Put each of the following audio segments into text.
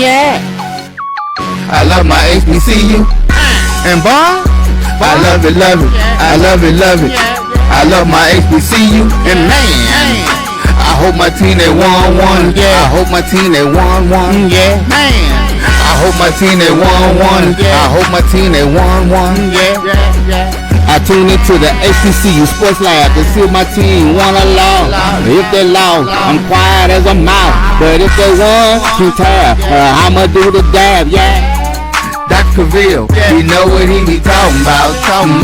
yeah. I love my HBCU. And Barn, I love it, love it. I love it, love it. I love my HBCU. And man, I hope my team they won. Yeah. I hope my team they won. Yeah. Man, I hope my team they won. I hope my team they won. Yeah. I tune into the HBCU Sports Lab to see if my team won or lost. If they lost, I'm quiet as a mouse. But if they won, keep tab. I'ma do the dab, yeah. Dr. Cavil, he know what he be talking about.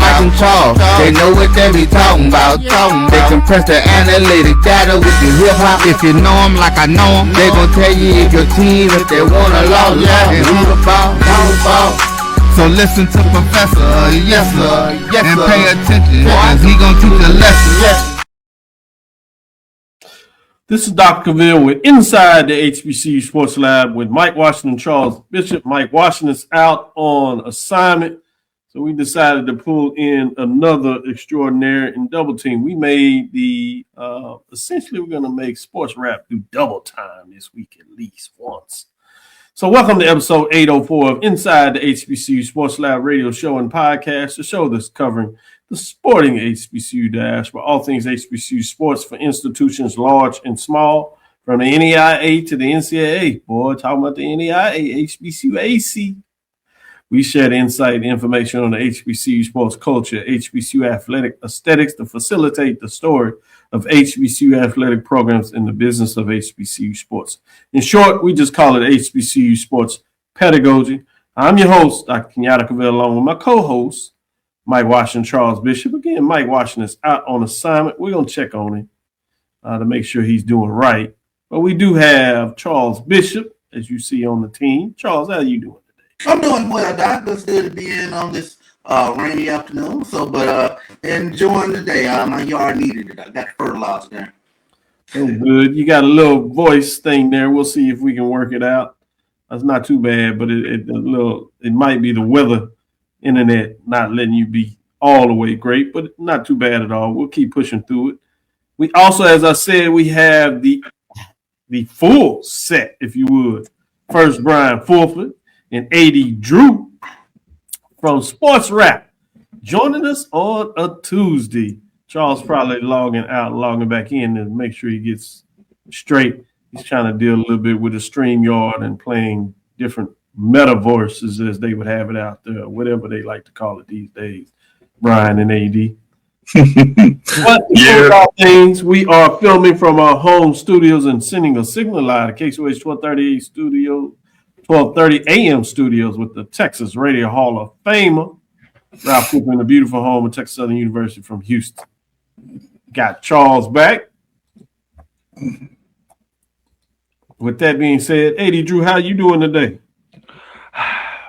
Mike and Charles, they know what they be talking about. They compress the analytic data with the hip hop. If you know them like I know them, they gon' tell you if your team, if they won or lost, and who the ball. So listen to Professor, yes sir, and pay attention, cause he gon' teach a lesson. This is Dr. Cavil with Inside the HBCU Sports Lab with Mike Washington and Charles Bishop. Mike Washington's out on assignment, so we decided to pull in another extraordinary and double team. We made the, essentially we're going to make Sports Rap do double time this week at least once. So welcome to episode 804 of Inside the HBCU Sports Lab radio show and podcast, the show that's covering the sporting HBCU diaspora, all things HBCU sports for institutions large and small, from the NEIA to the NCAA. Boy, talking about the NEIA, HBCU AC. We share the insight and information on the HBCU sports culture, HBCU athletic aesthetics to facilitate the story of HBCU athletic programs in the business of HBCU sports. In short, we just call it HBCU sports pedagogy. I'm your host, Dr. Kenyatta Cavil, along with my co-host, Mike Washington, Charles Bishop. Again, Mike Washington is out on assignment. We're going to check on him to make sure he's doing right. But we do have Charles Bishop, as you see on the team. Charles, how are you doing today? I'm doing well, Doc. It's good to be in on this rainy afternoon. But enjoying the day. My yard needed it. I got fertilizer there. Oh, good. You got a little voice thing there. We'll see if we can work it out. That's not too bad, but it might be the weather. Internet not letting you be all the way great, but not too bad at all. We'll keep pushing through it. We also, as I said, we have the full set, if you would. First, Bryan Fulford and AD Drew from Sports Rap joining us on a Tuesday. Charles probably logging back in to make sure he gets straight. He's trying to deal a little bit with the StreamYard and playing different metaverses, as they would have it out there, whatever they like to call it these days, Bryan and AD. But all things, we are filming from our home studios and sending a signal live to KSOH 1230 AM studios with the Texas Radio Hall of Famer, Ralph Cooper in the beautiful home of Texas Southern University from Houston. Got Charles back. With that being said, AD Drew, how you doing today?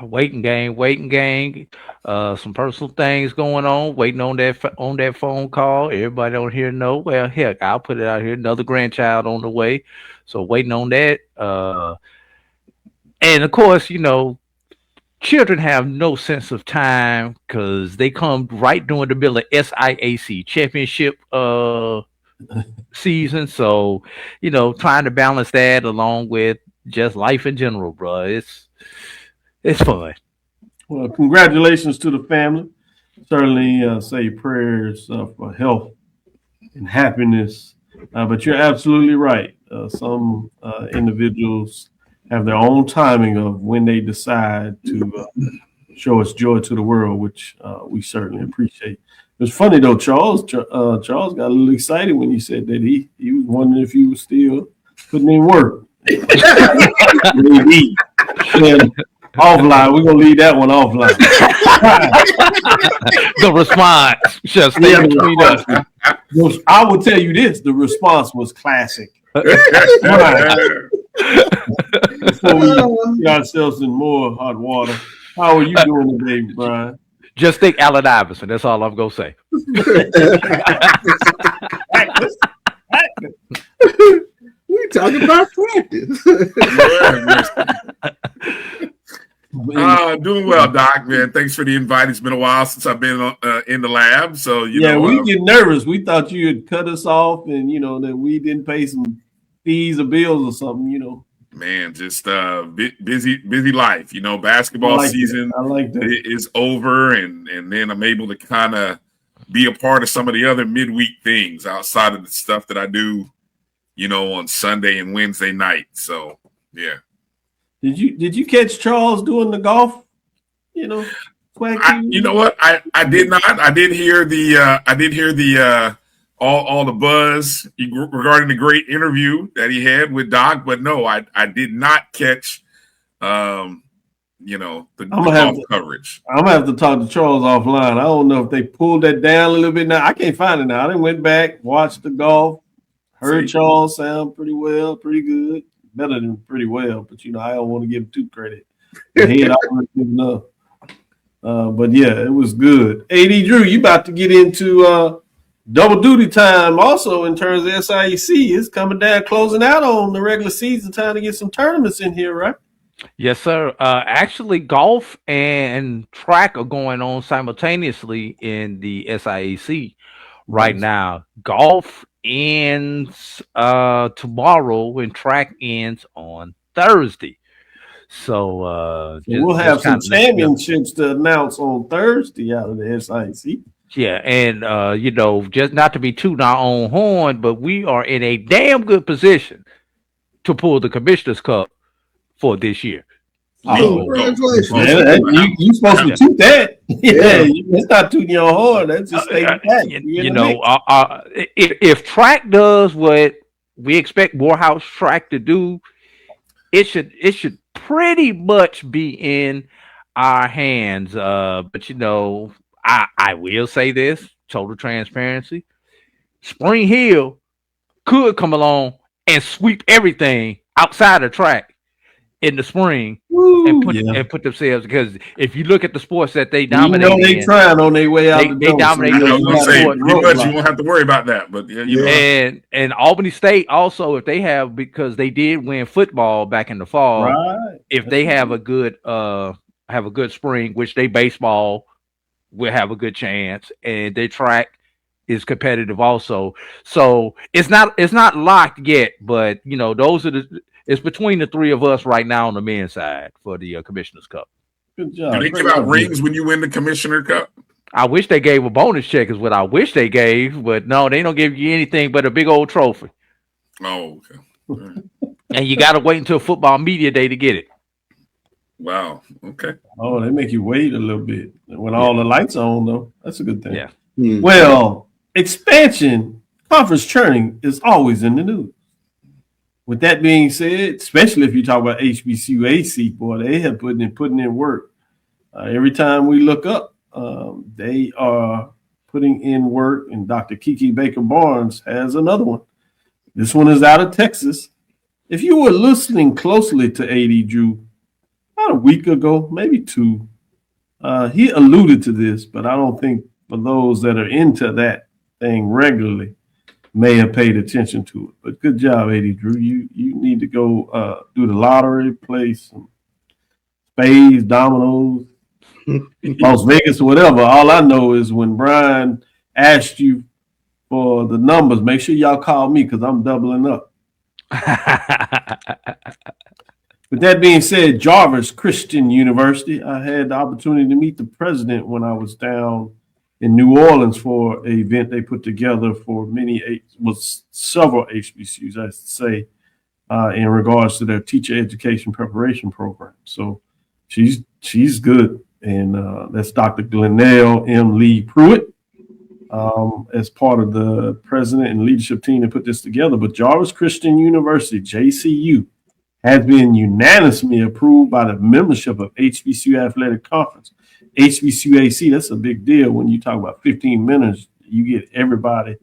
Waiting gang. Some personal things going on. Waiting on that phone call. Everybody on here know. Well, heck, I'll put it out here. Another grandchild on the way. So waiting on that. And of course, children have no sense of time because they come right during the middle of SIAC championship season. So, trying to balance that along with just life in general, bro. It's fun. Well, congratulations to the family. Certainly say prayers for health and happiness. But you're absolutely right. Some individuals have their own timing of when they decide to show us joy to the world, which we certainly appreciate. It was funny, though, Charles. Charles got a little excited when you said that he was wondering if you were still putting in work. Maybe. Offline, we're gonna leave that one offline. The response just stay between us. I will tell you this: the response was classic. Before we get ourselves in more hot water, how are you doing today, Bryan? Just think Allen Iverson. That's all I'm gonna say. We talking about practice. Doing well, Doc, man. Thanks for the invite. It's been a while since I've been in the lab. So, we get nervous. We thought you had cut us off and, that we didn't pay some fees or bills or something, Man, just busy life. You know, basketball season is over, and then I'm able to kind of be a part of some of the other midweek things outside of the stuff that I do, you know, on Sunday and Wednesday night. So yeah. Did you catch Charles doing the golf? You know, you know what? I did not. I did hear the all the buzz regarding the great interview that he had with Doc, but no, I did not catch you know, the golf coverage. I'm gonna have to talk to Charles offline. I don't know if they pulled that down a little bit now. I can't find it now. I done went back, watched the golf, heard Charles sound pretty well, pretty good. Better than pretty well, but you know, I don't want to give him too credit. The head already enough. But yeah, it was good. AD Drew, you about to get into double duty time also in terms of SIEC. It's coming down, closing out on the regular season, time to get some tournaments in here, right? Yes, sir. Actually, golf and track are going on simultaneously in the SIAC right now. Golf ends tomorrow and track ends on Thursday. So we'll have some championships to announce on Thursday out of the SIAC. Yeah, and you know, just not to be tooting our own horn, but we are in a damn good position to pull the Commissioner's Cup for this year. Congratulations. You supposed to toot that. Yeah, it's not tooting your horn. That's just stating fact. You know, if track does what we expect Morehouse Track to do, it should pretty much be in our hands. But you know, I will say this, total transparency. Spring Hill could come along and sweep everything outside of track in the spring and put themselves, because if you look at the sports that they dominate, you know they trying on their way out. They dominate. You won't have to worry about that. But and Albany State also, if they have, because they did win football back in the fall, right. If they have a good spring, which they baseball will have a good chance, and their track is competitive also. So it's not locked yet, but you know, it's between the three of us right now on the men's side for the Commissioner's Cup. Good job. Do they give out rings when you win the Commissioner Cup? I wish they gave a bonus check is what I wish they gave, but no, they don't give you anything but a big old trophy. Oh, okay. Right. And you got to wait until football media day to get it. Wow. Okay. Oh, they make you wait a little bit when all the lights are on, though. That's a good thing. Yeah. Mm-hmm. Well, expansion, conference churning is always in the news. With that being said, especially if you talk about HBCU AC, boy, they have putting in work. Every time we look up, they are putting in work, and Dr. Kiki Baker-Barnes has another one. This one is out of Texas. If you were listening closely to AD Drew about a week ago, maybe two, he alluded to this, but I don't think for those that are into that thing regularly may have paid attention to it. But good job, AD Drew. You need to go do the lottery, play some spades, dominoes, Las Vegas, or whatever. All I know is when Bryan asked you for the numbers, make sure y'all call me because I'm doubling up. With that being said, Jarvis Christian University, I had the opportunity to meet the president when I was down in New Orleans for an event they put together for several HBCUs, I should say, in regards to their teacher education preparation program. So she's good. And that's Dr. Glenelle M. Lee Pruitt as part of the president and leadership team that put this together. But Jarvis Christian University, JCU, has been unanimously approved by the membership of HBCU Athletic Conference. HBCU AC, that's a big deal. When you talk about 15 minutes, you get everybody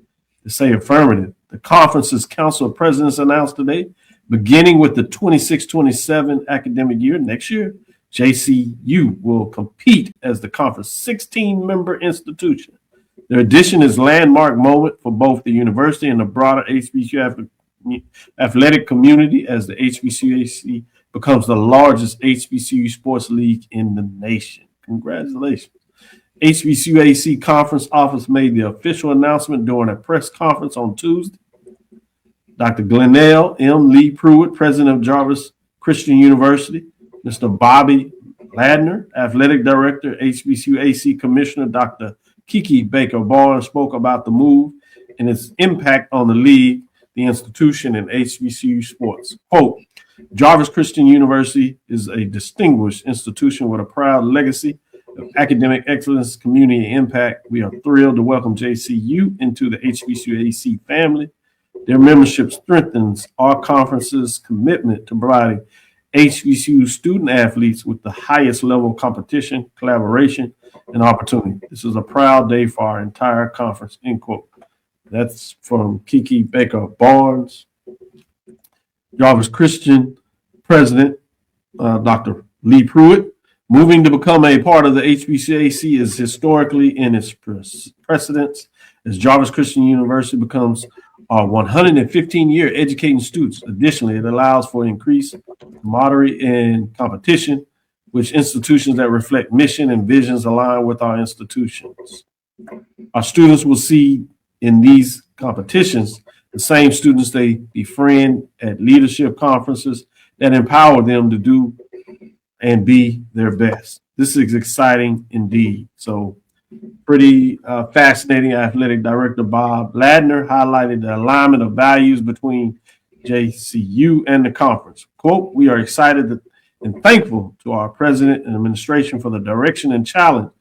to say affirmative. The conference's council of presidents announced today, beginning with the 26-27 academic year next year, JCU will compete as the conference 16-member institution. Their addition is a landmark moment for both the university and the broader HBCU athletic community, as the HBCU AC becomes the largest HBCU sports league in the nation. Congratulations. HBCU AC Conference Office made the official announcement during a press conference on Tuesday. Dr. Glenelle M. Lee Pruitt, president of Jarvis Christian University, Mr. Bobby Ladner, Athletic Director, HBCU AC Commissioner Dr. Kiki Baker Barnes spoke about the move and its impact on the league, the institution, and HBCU sports. Quote, Jarvis Christian University is a distinguished institution with a proud legacy of academic excellence, community impact. We are thrilled to welcome JCU into the HBCU AC family. Their membership strengthens our conference's commitment to providing HBCU student athletes with the highest level of competition, collaboration, and opportunity. This is a proud day for our entire conference, end quote. That's from Kiki Baker Barnes. Jarvis Christian President, Dr. Lee Pruitt. Moving to become a part of the HBCAC is historically in its precedence as Jarvis Christian University becomes our 115-year educating students. Additionally, it allows for increased camaraderie and competition, which institutions that reflect mission and visions align with our institutions. Our students will see in these competitions the same students they befriend at leadership conferences that empower them to do and be their best. This is exciting indeed. So pretty fascinating. Athletic Director Bob Ladner highlighted the alignment of values between JCU and the conference. Quote, we are excited and thankful to our president and administration for the direction and challenge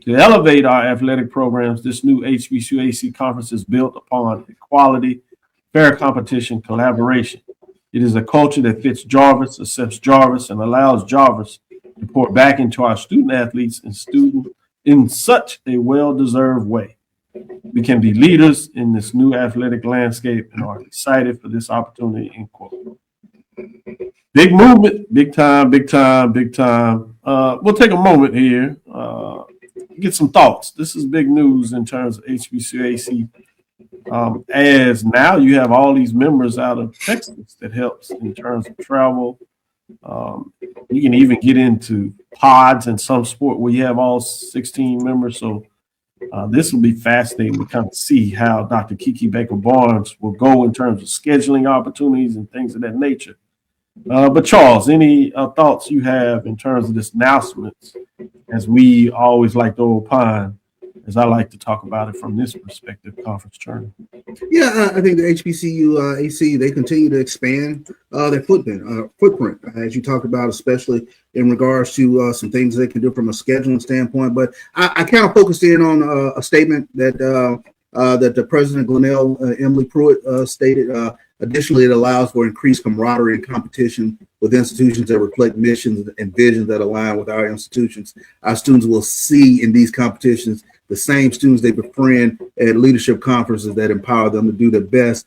to elevate our athletic programs. This new HBCU AC conference is built upon equality, fair competition, collaboration. It is a culture that fits Jarvis, accepts Jarvis, and allows Jarvis to pour back into our student athletes and students in such a well-deserved way. We can be leaders in this new athletic landscape and are excited for this opportunity, end quote. Big movement, big time, big time, big time. We'll take a moment here, get some thoughts. This is big news in terms of HBCU as now you have all these members out of Texas that helps in terms of travel. You can even get into pods in some sport where you have all 16 members. So this will be fascinating to kind of see how Dr. Kiki Baker Barnes will go in terms of scheduling opportunities and things of that nature. But Charles, any thoughts you have in terms of this announcement, as we always like to opine, as I like to talk about it from this perspective, conference tournament? Yeah, I think the HBCU AC, they continue to expand their footprint, as you talked about, especially in regards to some things they can do from a scheduling standpoint. But I kind of focused in on a statement that the President Glenell Emily Pruitt stated. Additionally, it allows for increased camaraderie and competition with institutions that reflect missions and visions that align with our institutions. Our students will see in these competitions the same students they befriend at leadership conferences that empower them to do their best.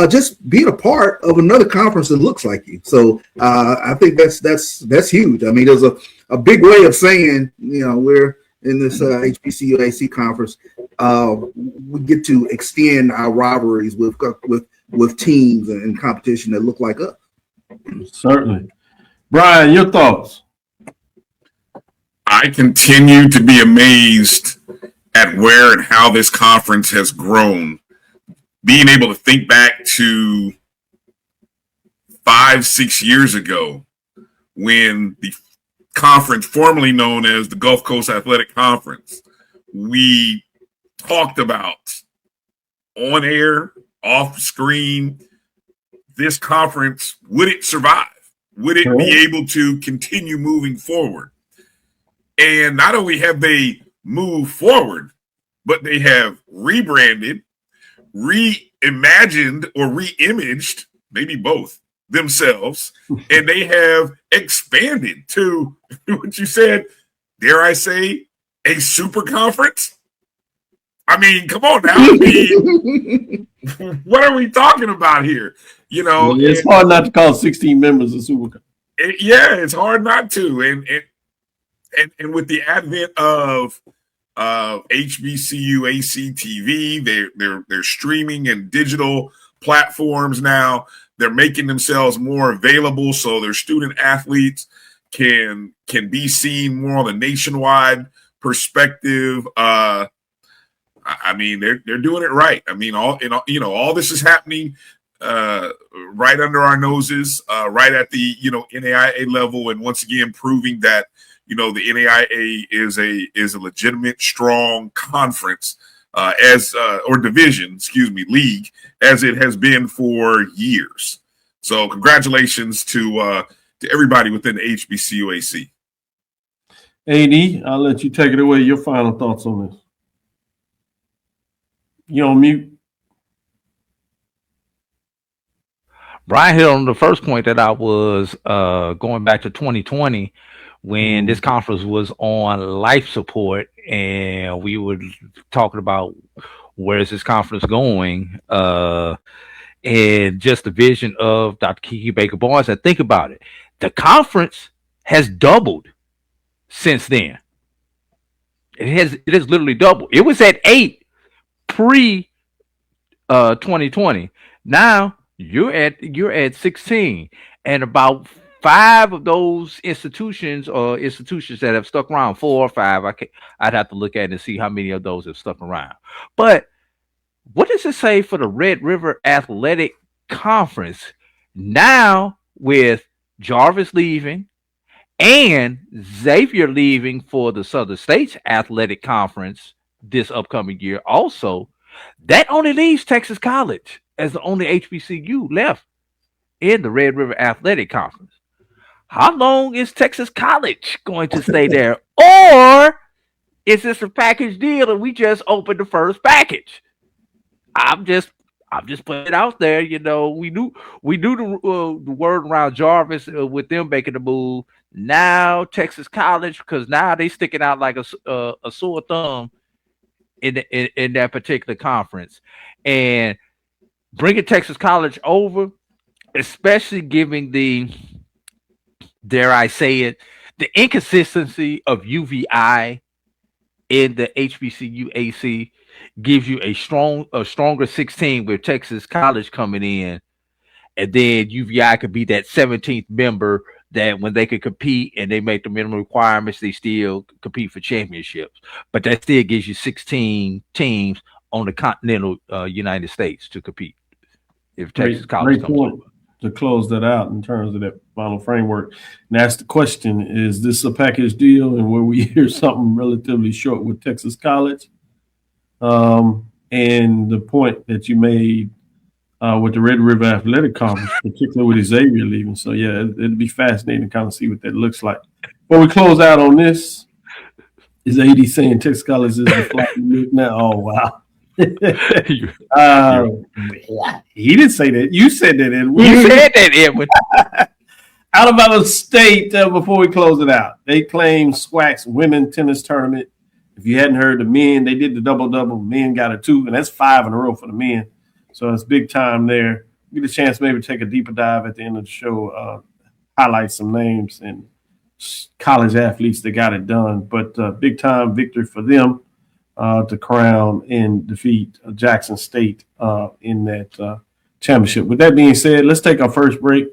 Just being a part of another conference that looks like you. So I think that's huge. I mean, there's a big way of saying, we're in this HBCU AC conference. We get to extend our rivalries with teams and competition that look like us. Certainly. Bryan, your thoughts? I continue to be amazed at where and how this conference has grown. Being able to think back to 5-6 years ago when the conference formerly known as the Gulf Coast Athletic Conference, we talked about on air, off screen, this conference, would it survive? Would it be able to continue moving forward? And not only have they moved forward, but they have rebranded, reimagined, or reimaged, maybe both, themselves, and they have expanded to what you said, dare I say, a super conference? I mean, come on now. I mean, what are we talking about here? It's hard not to call 16 members a super. It's hard not to. And with the advent of HBCU AC TV, they're streaming and digital platforms now. They're making themselves more available so their student athletes can be seen more on a nationwide perspective. I mean, they're doing it right. I mean, all this is happening right under our noses, right at the NAIA level, and once again proving that the NAIA is a legitimate, strong conference or division, league, as it has been for years. So congratulations to everybody within the HBCU AC. AD, I'll let you take it away. Your final thoughts on this. You're on mute. Bryan hit on the first point that I was going back to 2020 when this conference was on life support, and we were talking about where is this conference going, and just the vision of Dr. Kiki Baker Barnes. And think about it, the conference has doubled since then. It has literally doubled. It was at 8 pre 2020. Now you're at 16, and about 5 of those institutions that have stuck around, 4 or 5. I'd have to look at it and see how many of those have stuck around. But what does it say for the Red River Athletic Conference now with Jarvis leaving and Xavier leaving for the Southern States Athletic Conference this upcoming year? Also, that only leaves Texas College as the only HBCU left in the Red River Athletic Conference. How long is Texas College going to stay there? Or is this a package deal and we just opened the first package? I'm just putting it out there. We knew the word around Jarvis with them making the move. Now Texas College, because now they sticking out like a sore thumb in that particular conference, and bringing Texas College over, especially giving the, dare I say it, the inconsistency of UVI in the HBCU AC gives you a stronger 16 with Texas College coming in, and then UVI could be that 17th member that when they could compete and they make the minimum requirements, they still compete for championships. But that still gives you 16 teams on the continental United States to compete. If Texas College comes over. To close that out in terms of that final framework, and ask the question: is this a package deal, and will we hear something relatively short with Texas College? And the point that you made with the Red River Athletic Conference, particularly with Xavier leaving. So yeah, it'll be fascinating to kind of see what that looks like. Before we close out on this, is AD saying Texas College is the flag now? Oh wow. He didn't say that. You said that, Edwin. You said that, Edwin. Alabama State, before we close it out, they claim SWAC's women's tennis tournament. If you hadn't heard, the men, they did the double-double. Men got a 2, and that's 5 in a row for the men. So it's big time there. Get a chance maybe to take a deeper dive at the end of the show, highlight some names and college athletes that got it done. But big time victory for them. To crown and defeat Jackson State in that championship. With that being said, let's take our first break.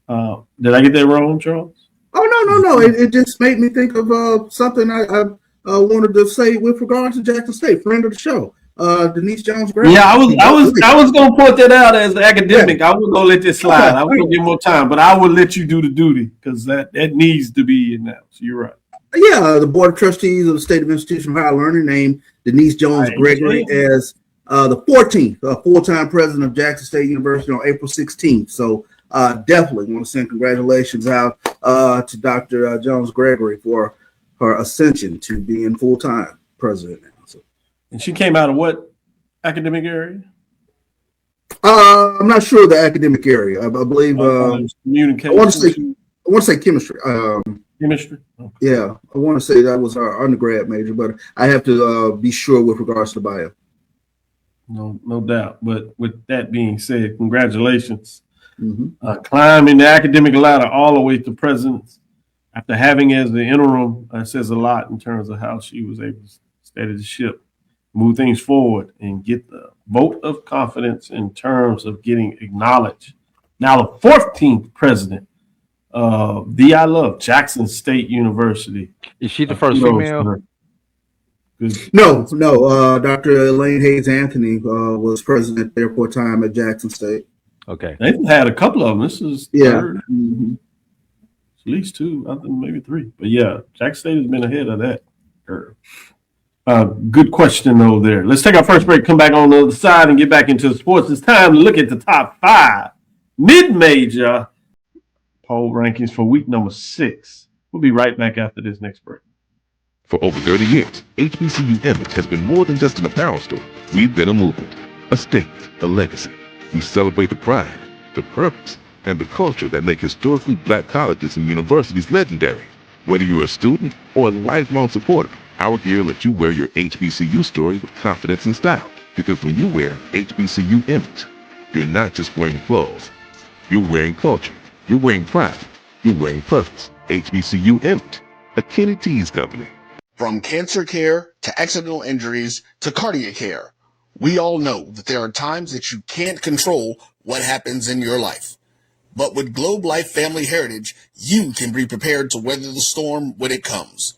Did I get that wrong, Charles? Oh, no. It just made me think of something I wanted to say with regards to Jackson State, friend of the show, Denise Jones-Gregory. Yeah, I was going to point that out as an academic. Yeah. I was going to let this slide. I was going to give more time, but I will let you do the duty because that needs to be announced. You're right. Yeah, the Board of Trustees of the State of Institutional Higher Learning named Denise Jones-Gregory as the 14th full-time president of Jackson State University on April 16th. So definitely want to send congratulations out to Dr. Jones-Gregory for her ascension to being full-time president now. So. And she came out of what academic area? I'm not sure of the academic area. I believe communication. I want to say chemistry. Chemistry? Okay. Yeah, I want to say that was our undergrad major, but I have to be sure with regards to bio. No doubt. But with that being said, congratulations. Mm-hmm. Climbing the academic ladder all the way to presidents after having as the interim says a lot in terms of how she was able to steady the ship, move things forward, and get the vote of confidence in terms of getting acknowledged. Now the 14th president I love Jackson State University. Is she the first female? No. Dr. Elaine Hayes Anthony was president there for a time at Jackson State. Okay. They've had a couple of them. This is third. Mm-hmm. At least two, I think maybe three. But yeah, Jack State has been ahead of that curve. Good question though there. Let's take our first break, come back on the other side, and get back into the sports. It's time to look at the top 5 mid-major poll rankings for week number 6. We'll be right back after this next break. For over 30 years, HBCU Image has been more than just an apparel store. We've been a movement, a statement, a legacy. We celebrate the pride, the purpose, and the culture that make historically black colleges and universities legendary. Whether you're a student or a lifelong supporter, our gear lets you wear your HBCU story with confidence and style. Because when you wear HBCU Image, you're not just wearing clothes. You're wearing culture. You're wearing pride. You're wearing purpose. HBCU Image, a Kenny T's company. From cancer care to accidental injuries to cardiac care, we all know that there are times that you can't control what happens in your life. But with Globe Life Family Heritage, you can be prepared to weather the storm when it comes.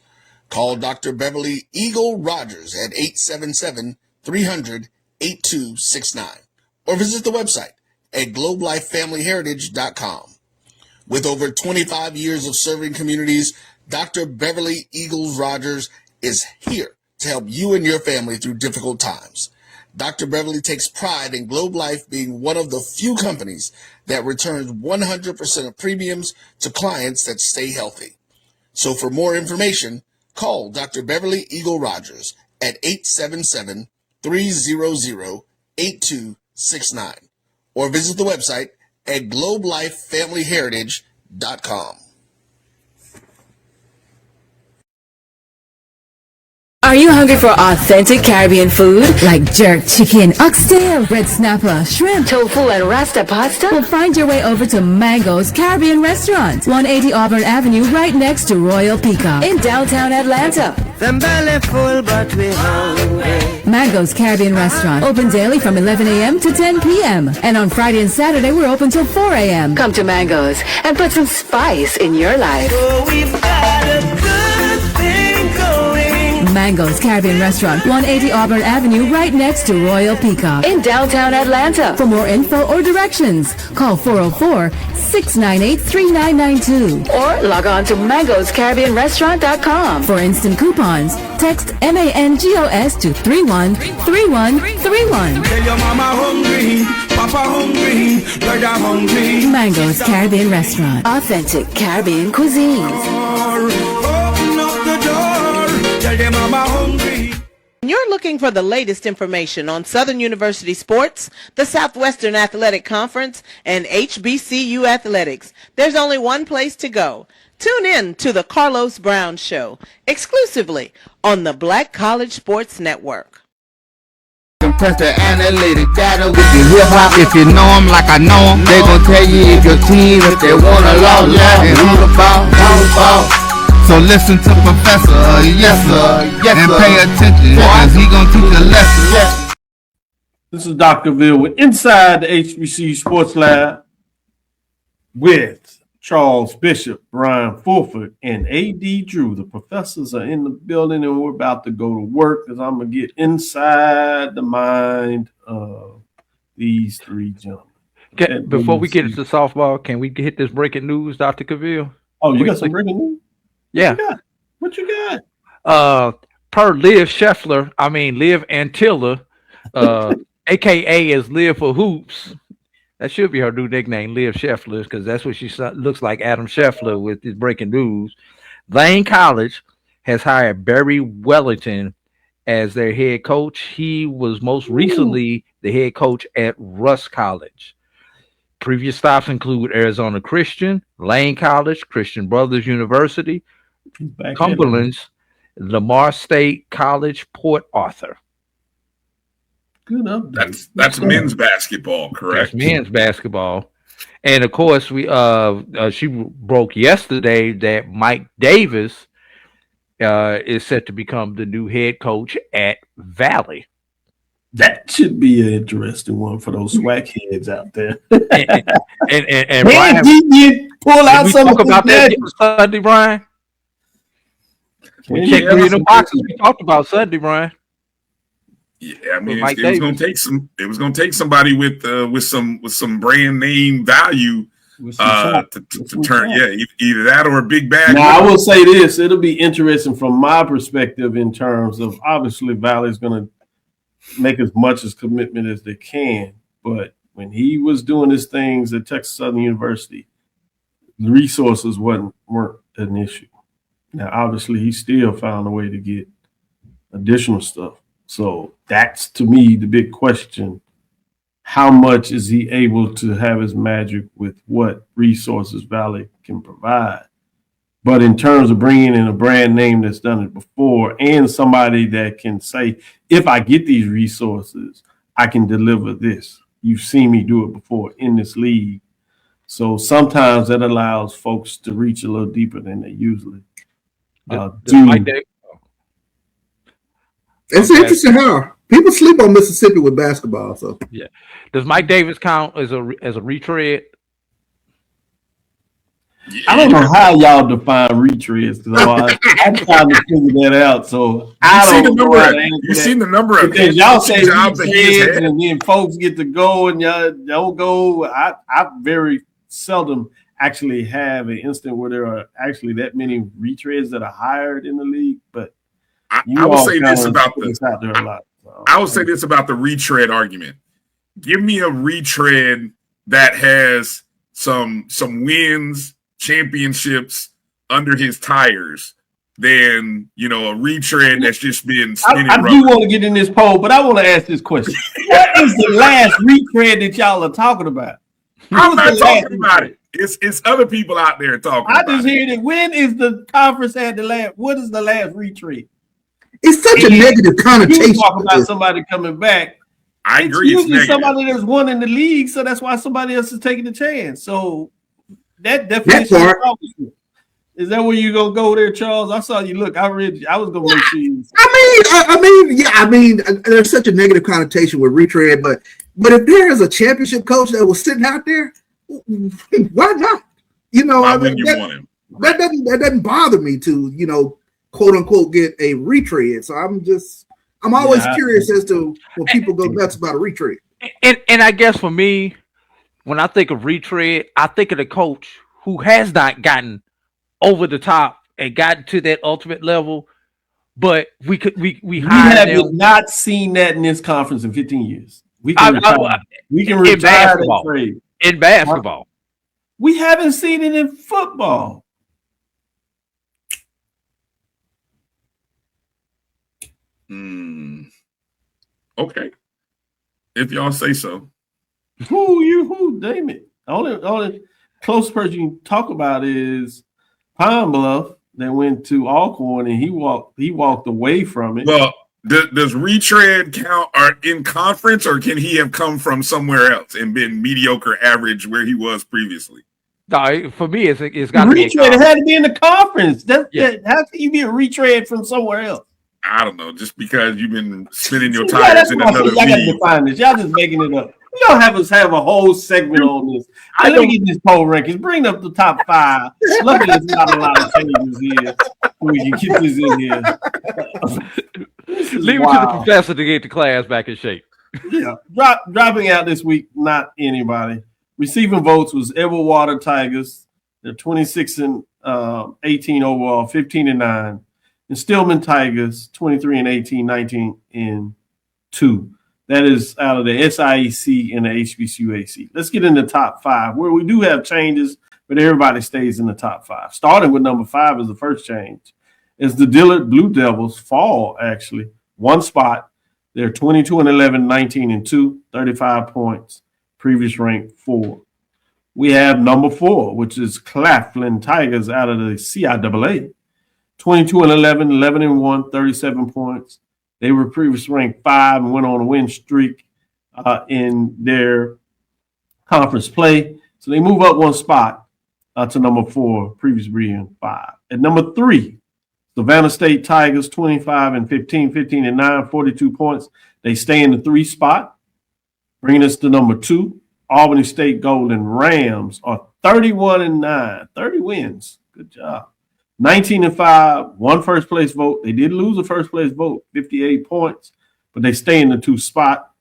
Call Dr. Beverly Eagle Rogers at 877-300-8269 or visit the website at globelifefamilyheritage.com. With over 25 years of serving communities, Dr. Beverly Eagles Rogers is here to help you and your family through difficult times. Dr. Beverly takes pride in Globe Life being one of the few companies that returns 100% of premiums to clients that stay healthy. So for more information, call Dr. Beverly Eagle Rogers at 877-300-8269 or visit the website at globelifefamilyheritage.com. Are you hungry for authentic Caribbean food like jerk chicken, oxtail, red snapper, shrimp, tofu, and rasta pasta? Well, find your way over to Mango's Caribbean Restaurant, 180 Auburn Avenue, right next to Royal Peacock in downtown Atlanta. Them belly full, but we hungry. Mango's Caribbean Restaurant, open daily from 11 a.m. to 10 p.m. And on Friday and Saturday, we're open till 4 a.m. Come to Mango's and put some spice in your life. Oh, we've got a good thing going. Mango's Caribbean Restaurant, 180 Auburn Avenue, right next to Royal Peacock in downtown Atlanta. For more info or directions, call 404-698-3992 or log on to mangoscaribbeanrestaurant.com. For instant coupons, text MANGOS to 313131. Tell your mama hungry, papa hungry, brother hungry. Mango's Caribbean Restaurant, authentic Caribbean cuisines. Open up the door, tell your mama hungry. You're looking for the latest information on Southern University sports, the Southwestern Athletic Conference, and HBCU athletics. There's only one place to go. Tune in to the Carlos Brown Show, exclusively on the Black College Sports Network. Compress the analytic data with your hip hop. If you know them like I know them, they gon' tell you if your team, if they wanna lose, and who the ball. So listen to Professor, yes sir, and pay attention, cause he gon' teach a lesson. This is Dr. Ville with Inside the HBCU Sports Lab with Charles Bishop, Bryan Fulford, and A.D. Drew. The professors are in the building, and we're about to go to work because I'm going to get inside the mind of these three gentlemen. Before we get into softball, can we hit this breaking news, Dr. Cavil? Oh, you got some breaking news? Yeah. What you got? Per Liv Antilla, a.k.a. is Liv for Hoops. That should be her new nickname, Liv Scheffler, because that's what she looks like, Adam Scheffler, with his breaking news. Lane College has hired Barry Wellington as their head coach. He was most recently the head coach at Russ College. Previous stops include Arizona Christian, Lane College, Christian Brothers University, Cumberland's, Lamar State College, Port Arthur. Good update. That's men's basketball, correct? That's men's basketball. And of course, she broke yesterday that Mike Davis is set to become the new head coach at Valley. That should be an interesting one for those SWAC heads out there. and Bryan, pull out some talk about that Sunday, Bryan. We checked through the boxes. We talked about Sunday, Bryan. Yeah, I mean, it was going to take some. It was going to take somebody with some brand name value to turn. Yeah, either that or a big bag. Now I will say this: it'll be interesting from my perspective in terms of obviously Valley's going to make as much as commitment as they can, but when he was doing his things at Texas Southern University, the resources weren't an issue. Now, obviously, he still found a way to get additional stuff. So that's, to me, the big question. How much is he able to have his magic with what resources Valley can provide? But in terms of bringing in a brand name that's done it before and somebody that can say, if I get these resources, I can deliver this. You've seen me do it before in this league. So sometimes that allows folks to reach a little deeper than they usually do. It's interesting how people sleep on Mississippi with basketball. So yeah, does Mike Davis count as a retread? I don't know how y'all define retreads because I'm trying to figure that out. So I don't know. You've seen the number of because y'all say retreads and then folks get to go and y'all don't go. I very seldom actually have an instant where there are actually that many retreads that are hired in the league. But I will say this about I will say this about the retread argument. Give me a retread that has some wins, championships under his tires than a retread that's just been spinning. I do want to get in this poll, but I want to ask this question: what is the last retread that y'all are talking about? I'm not talking about it. It's other people out there talking. I just hear that. When is the conference had the last? What is the last retread? It's such a negative connotation. You talk about somebody coming back. I agree. It's usually somebody that's won in the league, so that's why somebody else is taking the chance. So that definition is that where you gonna go there, Charles? I saw you look. I read. I was gonna make sure you. I mean, there's such a negative connotation with retread, but if there is a championship coach that was sitting out there, why not? Why wouldn't you want him? That doesn't bother me to quote unquote get a retread. So I'm always curious as to when people go nuts about a retread. And I guess for me, when I think of retread, I think of the coach who has not gotten over the top and gotten to that ultimate level, but we have not seen that in this conference in 15 years. We can retire that trade. In basketball. We haven't seen it in football. Okay. If y'all say so. Who? Damn it. Only close person you can talk about is Pine Bluff that went to Alcorn and he walked away from it. Well, does retread count in conference, or can he have come from somewhere else and been mediocre average where he was previously? No, for me, it's got to be retread. It had to be in the conference. How can you be a retread from somewhere else? I don't know. Just because you've been spinning your tires in another league. Y'all got to define this. Y'all just making it up. We don't have us have a whole segment on this. Let me get this poll rankings. Bring up the top 5. Luckily, there's not a lot of changes here. We can get this in here. Leave it to the professor to get the class back in shape. Yeah, dropping out this week. Not anybody. Receiving votes was Everwater Tigers. They're 26 and 18 overall, 15 and 9. And Stillman Tigers, 23 and 18, 19 and 2. That is out of the SIEC and the HBCU AC. Let's get in the top 5, where we do have changes, but everybody stays in the top 5. Starting with number 5 is the first change. Is the Dillard Blue Devils fall, actually. 1 spot. They're 22 and 11, 19 and 2, 35 points. Previous rank 4. We have number 4, which is Claflin Tigers out of the CIAA. 22 and 11, 11 and 1, 37 points. They were previous ranked 5 and went on a win streak in their conference play. So they move up 1 spot to number 4, previous being 5. At number 3, Savannah State Tigers, 25 and 15, 15 and 9, 42 points. They stay in the 3 spot. Bringing us to number 2, Albany State Golden Rams are 31 and 9, 30 wins. Good job. 19 and 5, 1 first place vote. They did lose a first place vote, 58 points, but they stay in the 2 spot.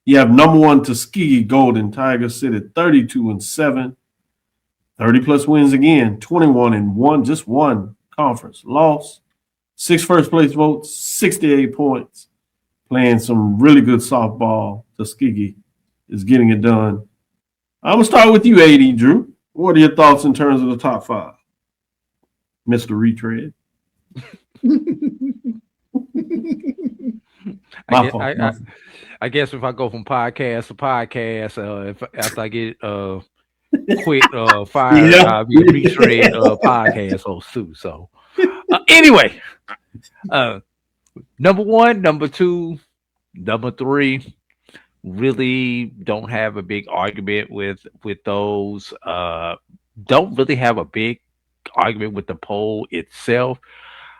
You have number 1 Tuskegee Golden Tigers sit at 32-7, 30+ wins again, 21-1, just 1 conference loss. 6 first place votes, 68 points. Playing some really good softball. Tuskegee is getting it done. I'm going to start with you, AD Drew. What are your thoughts in terms of the top 5? Mr. Retread. I guess if I go from podcast to podcast, after I get quit fired, I'll be a retread podcast host too. So anyway, number 1, number 2, number 3. Really don't have a big argument with those. Don't really have a big argument with the poll itself.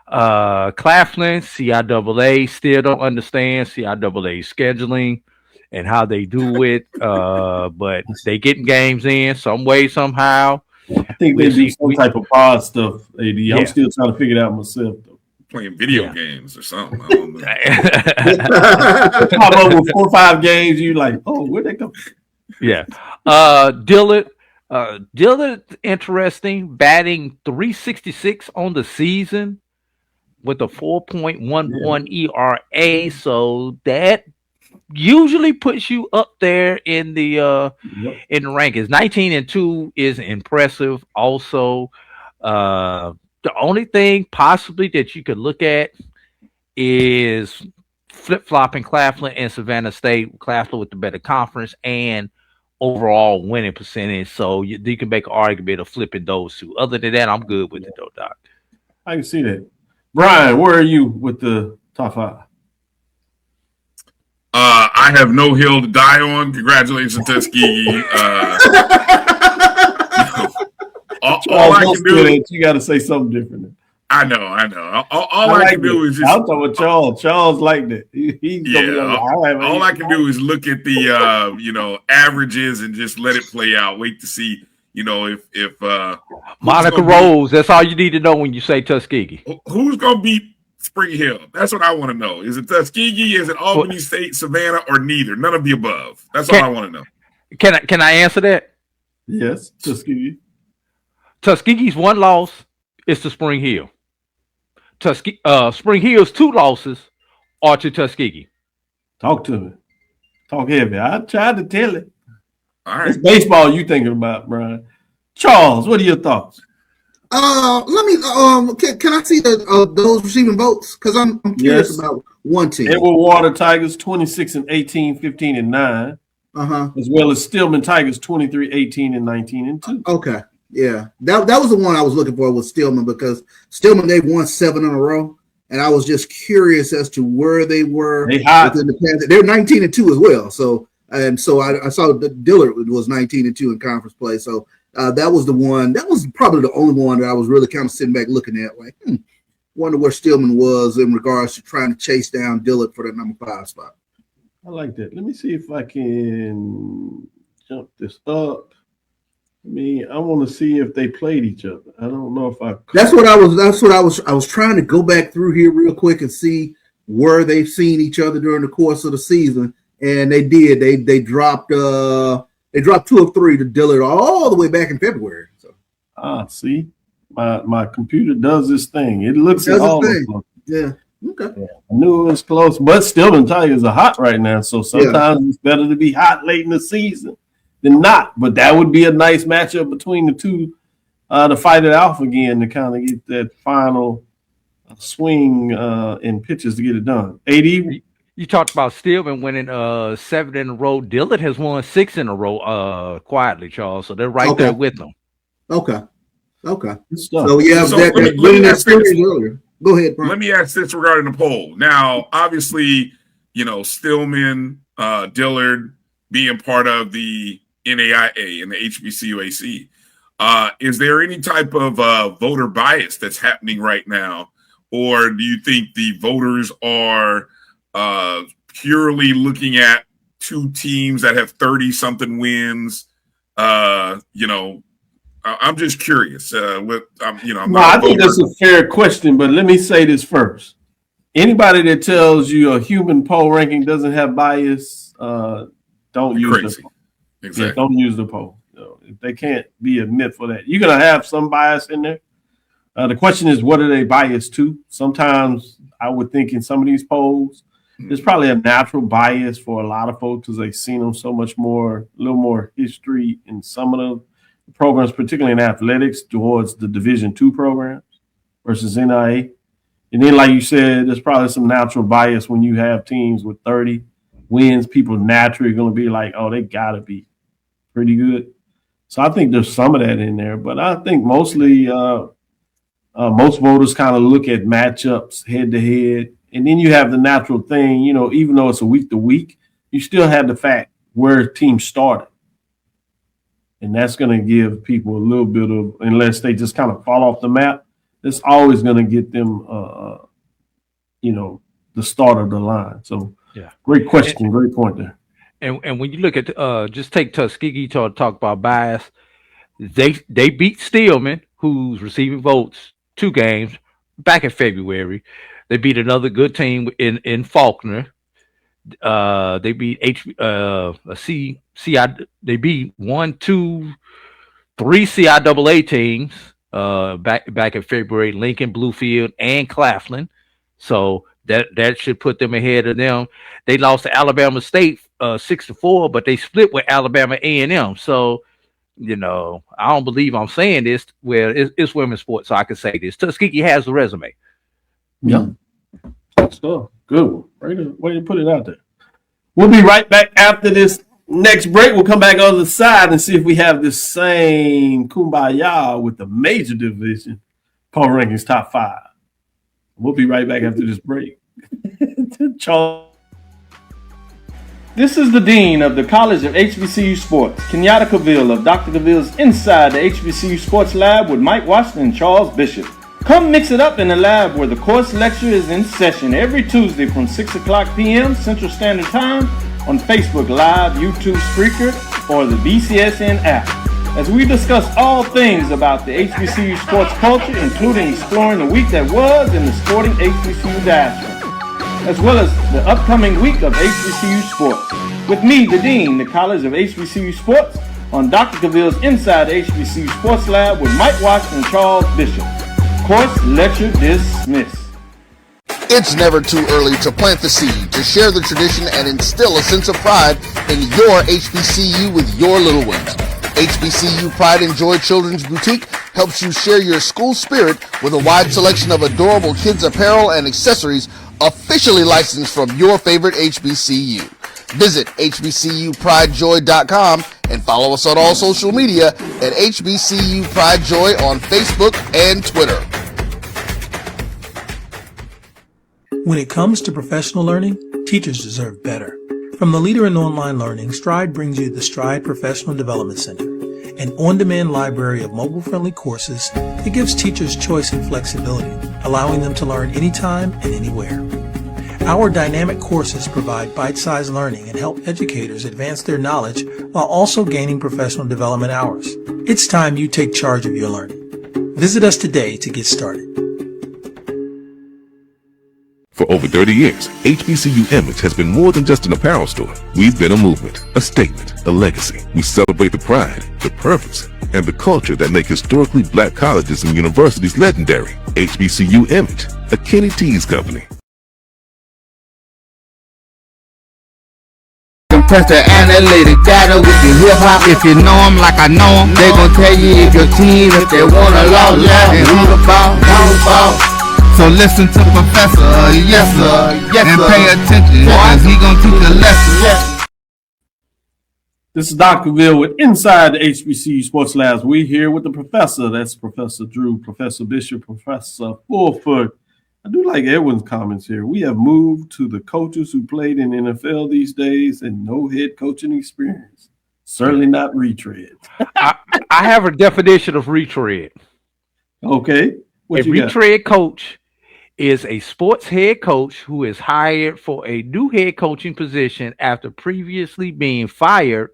Claflin, CIAA, still don't understand CIAA scheduling and how they do it. But they getting games in some way, somehow. I think they do some type of pod stuff, AD. Yeah. I'm still trying to figure it out myself, though. Playing video games or something. I don't know. Pop up with 4 or 5 games, you like, oh, where'd they go? Yeah. Dillard, interesting, batting .366 on the season with a 4.11 ERA. So that usually puts you up there in the rankings. 19-2 is impressive. Also, the only thing possibly that you could look at is flip-flopping Claflin and Savannah State. Claflin with the better conference and overall winning percentage. So you can make an argument of flipping those 2. Other than that, I'm good with it, though, Doc. I can see that. Bryan, where are you with the top 5? I have no hill to die on. Congratulations, Tuskegee. All I can do is you got to say something different. I know. All I can do is just. I'm talking with Charles. Charles liked it. All I can do is look at the averages and just let it play out. Wait to see, if Monica Rose. That's all you need to know when you say Tuskegee. Who's gonna beat Spring Hill? That's what I want to know. Is it Tuskegee? Is it Albany State, Savannah, or neither? None of the above. That's all I want to know. Can I answer that? Yes, Tuskegee. Tuskegee's 1 loss is to Spring Hill. Spring Hill's 2 losses are to Tuskegee. Talk to me. Talk heavy. I tried to tell it. All right. It's baseball you thinking about, Bryan. Charles, what are your thoughts? Let me. Can I see those receiving votes? Because I'm curious about one team. Edward Water Tigers 26-18, 15-9. As well as Stillman Tigers 23-18 and 19-2. Okay. Yeah, that was the one I was looking for with Stillman, because Stillman, they've won 7 in a row, and I was just curious as to where they were. They hot. They're 19-2 as well. So I saw that Dillard was 19-2 in conference play. So that was the one. That was probably the only one that I was really kind of sitting back looking at, like, wonder where Stillman was in regards to trying to chase down Dillard for the number 5 spot. I like that. Let me see if I can jump this up. I want to see if they played each other. I don't know if I. That's what I was trying to go back through here real quick and see where they've seen each other during the course of the season, and they did. They dropped 2 of 3 to Dillard all the way back in February. So see, my computer does this thing. It looks at all of them. Yeah. Okay. Yeah, I knew it was close, but Stillman Tigers are hot right now, so sometimes it's better to be hot late in the season than not. But that would be a nice matchup between the 2 to fight it off again, to kind of get that final swing in pitches to get it done. AD? You talked about Stillman winning 7 in a row. Dillard has won 6 in a row quietly, Charles. So they're right there with them. Okay. So winning that series earlier. Go ahead, Bryan. Let me ask this regarding the poll. Now, obviously, Stillman, Dillard being part of the NAIA and the HBCU AC. Is there any type of voter bias that's happening right now? Or do you think the voters are purely looking at 2 teams that have 30-something wins? I'm just curious. I think that's a fair question, but let me say this first. Anybody that tells you a human poll ranking doesn't have bias, don't use the poll. Exactly. Yeah, don't use the poll. They can't be a myth for that. You're gonna have some bias in there. The question is, what are they biased to? Sometimes I would think in some of these polls, there's probably a natural bias for a lot of folks because they've seen them so much more, a little more history in some of the programs, particularly in athletics, towards the Division II programs versus NIA. And then, like you said, there's probably some natural bias when you have teams with 30 wins. People naturally are going to be like, oh, they got to be pretty good. So I think there's some of that in there. But I think mostly most voters kind of look at matchups head to head. And then you have the natural thing, you know, even though it's a week to week, you still have the fact where teams started. And that's going to give people a little bit of, unless they just kind of fall off the map, it's always going to get them, you know, the start of the line. So, yeah, great question, great point there. And when you look at, just take Tuskegee to talk about bias, they beat Stillman, who's receiving votes 2 games back in February. They beat another good team in Faulkner. They beat they beat 1, 2, 3 CIAA teams back in February, Lincoln, Bluefield, and Claflin. So that should put them ahead of them. They lost to Alabama State 6-4, but they split with Alabama A&M. So, you know, I don't believe I'm saying this. Well, it's women's sports, so I can say this. Tuskegee has the resume. Yeah. So good one. Way to put it out there. We'll be right back after this next break. We'll come back on the side and see if we have the same kumbaya with the major division power rankings top 5. We'll be right back after this break. Charles. This is the Dean of the College of HBCU Sports, Kenyatta Cavil of Dr. Cavil's Inside the HBCU Sports Lab with Mike Washington and Charles Bishop. Come mix it up in the lab where the course lecture is in session every Tuesday from 6 o'clock p.m. Central Standard Time on Facebook Live, YouTube Spreaker, or the BCSN app, as we discuss all things about the HBCU sports culture, including exploring the week that was in the sporting HBCU diaspora, as well as the upcoming week of HBCU sports. With me, the Dean, the College of HBCU Sports, on Dr. Cavil's Inside the HBCU Sports Lab with Mike Washington and Charles Bishop. Course lecture dismissed. It's never too early to plant the seed, to share the tradition, and instill a sense of pride in your HBCU with your little ones. HBCU Pride and Joy Children's Boutique helps you share your school spirit with a wide selection of adorable kids apparel and accessories officially licensed from your favorite HBCU. Visit hbcupridejoy.com and follow us on all social media at HBCU Pride Joy on Facebook and Twitter. When it comes to professional learning, teachers deserve better. From the leader in online learning, Stride brings you the Stride Professional Development Center, an on-demand library of mobile-friendly courses that gives teachers choice and flexibility, allowing them to learn anytime and anywhere. Our dynamic courses provide bite-sized learning and help educators advance their knowledge while also gaining professional development hours. It's time you take charge of your learning. Visit us today to get started. For over 30 years, HBCU Image has been more than just an apparel store. We've been a movement, a statement, a legacy. We celebrate the pride, the purpose, and the culture that make historically black colleges and universities legendary. HBCU Image, a Kenny T's company. Press the analytic data with your hip hop. If you know them like I know them, they gon' tell you if your team, if they wanna lose, and who the ball. So listen to Professor, yes sir, and pay attention, cause he gon' teach a lesson. This is Dr. Cavil with Inside the HBCU Sports Labs. We here with the professor. That's Professor Drew, Professor Bishop, Professor Fulford. I do like everyone's comments here. We have moved to the coaches who played in NFL these days and no head coaching experience. Certainly not retread. I have a definition of retread. Okay. A retread coach is a sports head coach who is hired for a new head coaching position after previously being fired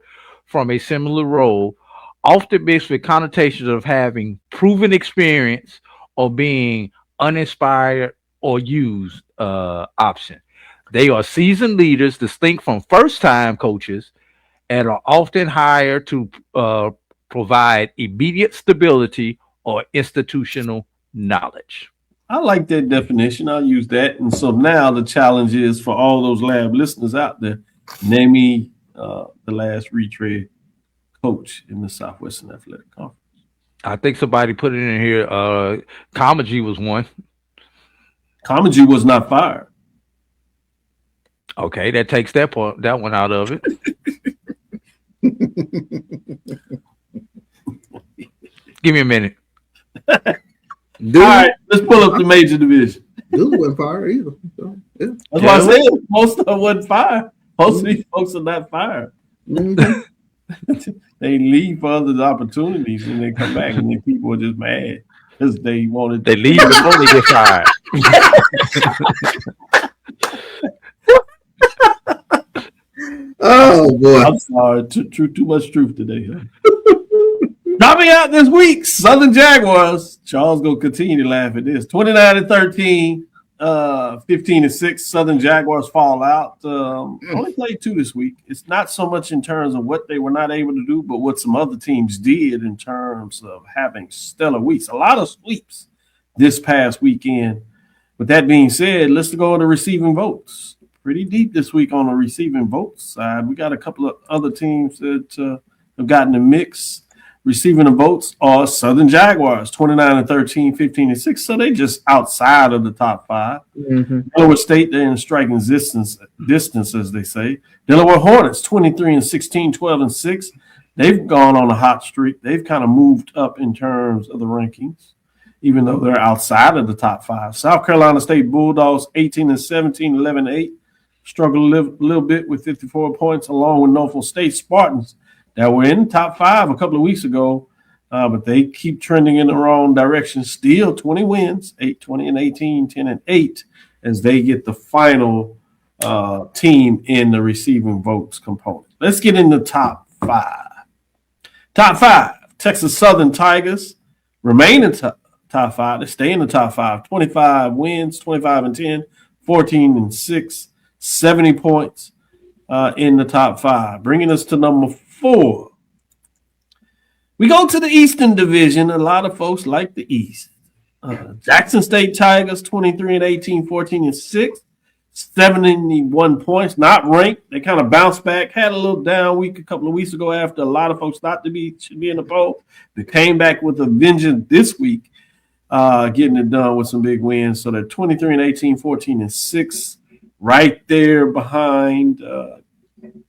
from a similar role, often mixed with connotations of having proven experience or being uninspired or used option. They are seasoned leaders, distinct from first-time coaches, and are often hired to provide immediate stability or institutional knowledge. I like that definition. I'll use that. And so now the challenge is for all those lab listeners out there, name me the last retread coach in the Southwestern Athletic Conference. I think somebody put it in here. Comedy was one. Comedy was not fired. Okay, that takes that one out of it. Give me a minute. All right, let's pull up the major division. Dude wasn't fired either. So, yeah. That's why I said most of them wasn't fired. Most of these folks are not fired. Mm-hmm. They leave for other opportunities and they come back and then people are just mad because they wanted. They leave before they get fired. Oh boy! I'm sorry. Too much truth today. Huh? Dropping out this week, Southern Jaguars. Charles gonna continue to laugh at this. 29-13, 15-6. Southern Jaguars fall out. Only played 2 this week. It's not so much in terms of what they were not able to do, but what some other teams did in terms of having stellar weeks. A lot of sweeps this past weekend. With that being said, let's go to receiving votes. Pretty deep this week on the receiving votes side. We got a couple of other teams that have gotten the mix. Receiving the votes are Southern Jaguars, 29-13, 15-6. So they just outside of the top 5. Mm-hmm. Delaware State, they're in striking distance, as they say. Delaware Hornets, 23-16, 12-6. They've gone on a hot streak. They've kind of moved up in terms of the rankings, even though they're outside of the top 5. South Carolina State Bulldogs, 18-17, 11-8. Struggled a little bit with 54 points, along with Norfolk State Spartans that were in the top 5 a couple of weeks ago, but they keep trending in the wrong direction. Still 20 wins, 8-20-18, 10-8, as they get the final team in the receiving votes component. Let's get in the top 5. Top 5, Texas Southern Tigers remain in top 5. They stay in the top 5. 25 wins, 25-10, 14-6, 70 points in the top 5. Bringing us to number 4. We go to the Eastern Division. A lot of folks like the East. Jackson State Tigers, 23-18, 14-6, 71 points, not ranked. They kind of bounced back, had a little down week a couple of weeks ago after a lot of folks thought should be in the poll. They came back with a vengeance this week, getting it done with some big wins. So they're 23-18, 14-6, right there behind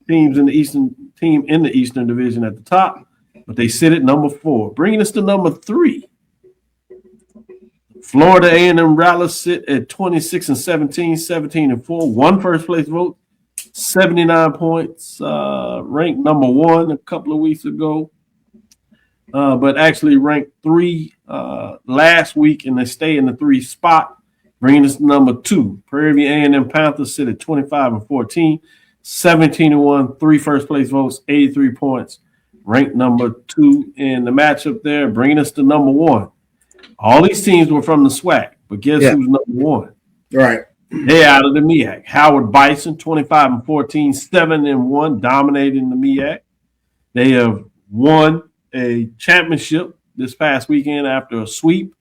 teams in the Eastern Division at the top, but they sit at number 4. Bringing us to number 3. Florida A&M Rattlers sit at 26-17, 17-4. One first place vote, 79 points, ranked number 1 a couple of weeks ago, but actually ranked 3 last week, and they stay in the 3 spot. Bringing us to number 2. Prairie View A&M Panthers sit at 25-14, 17-1, 3 first place votes, 83 points, ranked number 2 in the matchup there. Bringing us to number 1. All these teams were from the SWAC, but guess who's number 1? Right. They're out of the MEAC. Howard Bison, 25-14, 7-1, dominating the MEAC. They have won a championship this past weekend after a sweep.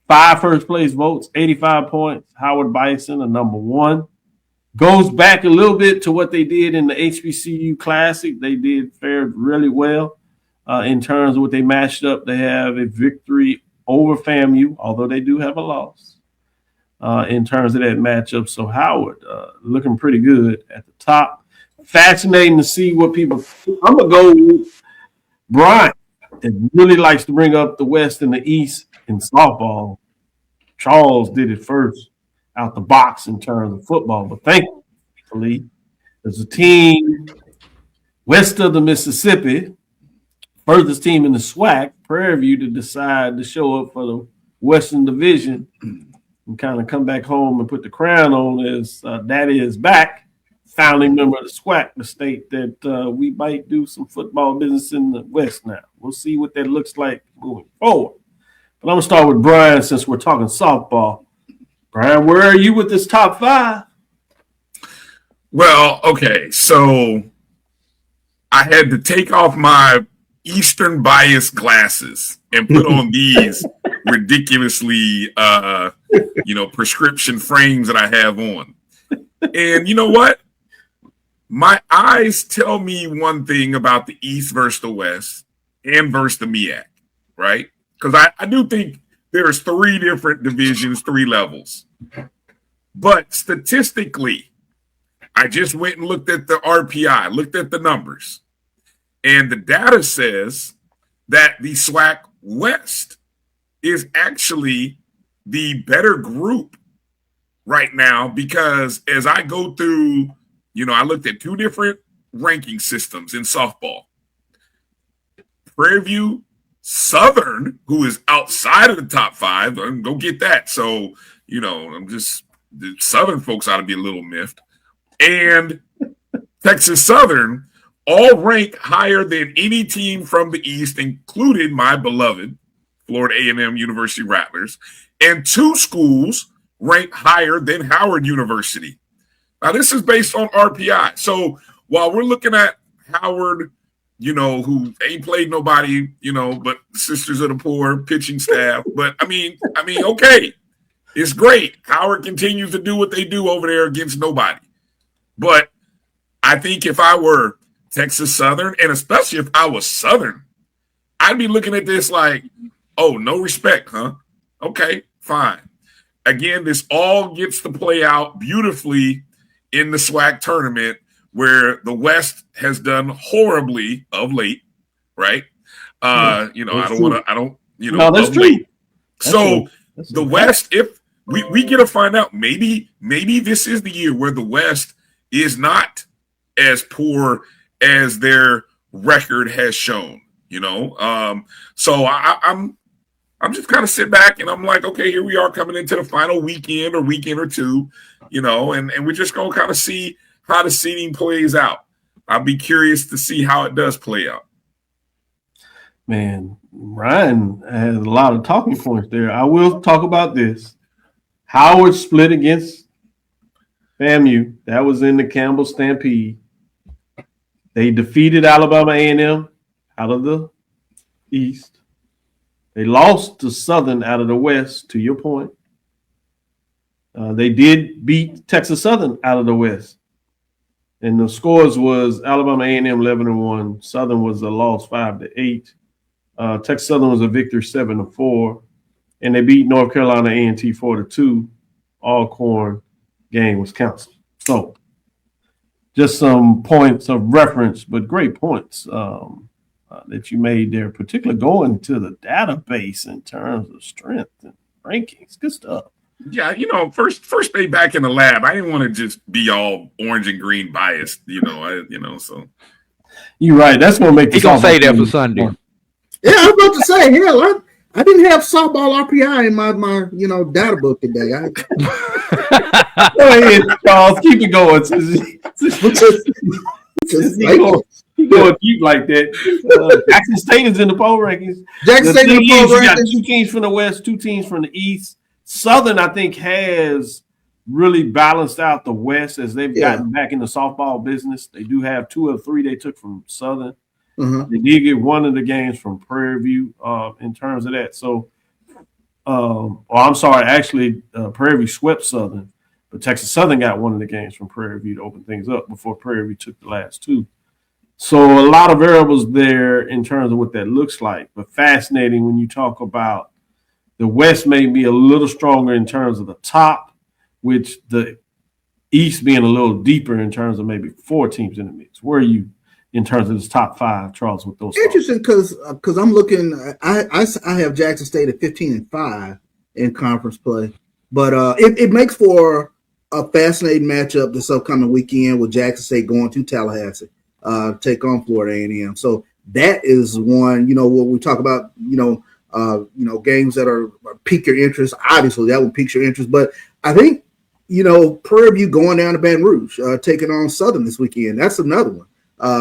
5 first place votes, 85 points. Howard Bison, a number 1. Goes back a little bit to what they did in the HBCU Classic. They fared really well in terms of what they matched up. They have a victory over FAMU, although they do have a loss in terms of that matchup. So Howard looking pretty good at the top. Fascinating to see what people think. I'm going to go with Bryan. It really likes to bring up the West and the East in softball. Charles did it first out the box in terms of football, but thankfully there's a team west of the Mississippi, furthest team in the SWAC, Prairie View, to decide to show up for the Western Division and kind of come back home and put the crown on as Daddy is back, founding member of the SWAC, the state that we might do some football business in the West now. We'll see what that looks like moving forward. But I'm going to start with Bryan since we're talking softball. Bryan, where are you with this top 5? Well, okay, so I had to take off my Eastern bias glasses and put on these ridiculously, prescription frames that I have on. And you know what? My eyes tell me one thing about the East versus the West and versus the MEAC, right? Because I do think there's 3 different divisions, 3 levels. But statistically, I just went and looked at the RPI, looked at the numbers. And the data says that the SWAC West is actually the better group right now, because as I go through, I looked at 2 different ranking systems in softball. Prairie View, Southern, who is outside of the top 5, go get that. So, the Southern folks ought to be a little miffed. And Texas Southern all rank higher than any team from the East, including my beloved Florida A&M University Rattlers. And 2 schools rank higher than Howard University. Now, this is based on RPI. So while we're looking at Howard, who ain't played nobody, but Sisters of the Poor pitching staff. But I mean, okay, it's great. Howard continues to do what they do over there against nobody. But I think if I were Texas Southern, and especially if I was Southern, I'd be looking at this like, oh, no respect, huh? Okay, fine. Again, this all gets to play out beautifully in the SWAC tournament, where the West has done horribly of late, right? That's of true. late. So the West, if we get to find out, maybe this is the year where the West is not as poor as their record has shown, So I'm just kind of sit back and I'm like, okay, here we are coming into the final weekend or 2, and we're just going to kind of see how the seeding plays out. I'll be curious to see how it does play out. Man, Ryan has a lot of talking points there. I will talk about this. Howard split against FAMU. That was in the Campbell Stampede. They defeated Alabama A&M out of the East. They lost to Southern out of the West, to your point. They did beat Texas Southern out of the West. And the scores was Alabama A&M 11-1. Southern was a loss 5-8. Texas Southern was a victor 7-4. And they beat North Carolina A&T 4-2. Alcorn game was canceled. So just some points of reference, but great points that you made there, particularly going to the database in terms of strength and rankings. Good stuff. Yeah, first day back in the lab, I didn't want to just be all orange and green biased, so. You're right. That's going to make He's going to say that for Sunday. Yeah, I was about to say, hell, I didn't have softball RPI in my data book today. Go ahead, Charles. Keep it going. Keep going deep like that. Jackson State is in the poll rankings. Jackson State in the poll rankings. You got 2 teams from the West, 2 teams from the East. Southern, I think, has really balanced out the West as they've gotten back in the softball business. They do have 2 of 3 they took from Southern. Mm-hmm. They did get 1 of the games from Prairie View in terms of that. So, Prairie View swept Southern, but Texas Southern got 1 of the games from Prairie View to open things up before Prairie View took the last 2. So a lot of variables there in terms of what that looks like, but fascinating when you talk about the West may be a little stronger in terms of the top, which the East being a little deeper in terms of maybe 4 teams in the mix. Where are you in terms of this top 5, Charles, with those? Interesting, because I'm looking. I have Jackson State at 15-5 in conference play, but it makes for a fascinating matchup this upcoming weekend with Jackson State going to Tallahassee, take on Florida A&M. So that is one. When we talk about games that are pique your interest, obviously that would pique your interest. But I think Prairie View going down to Baton Rouge, taking on Southern this weekend. That's another one.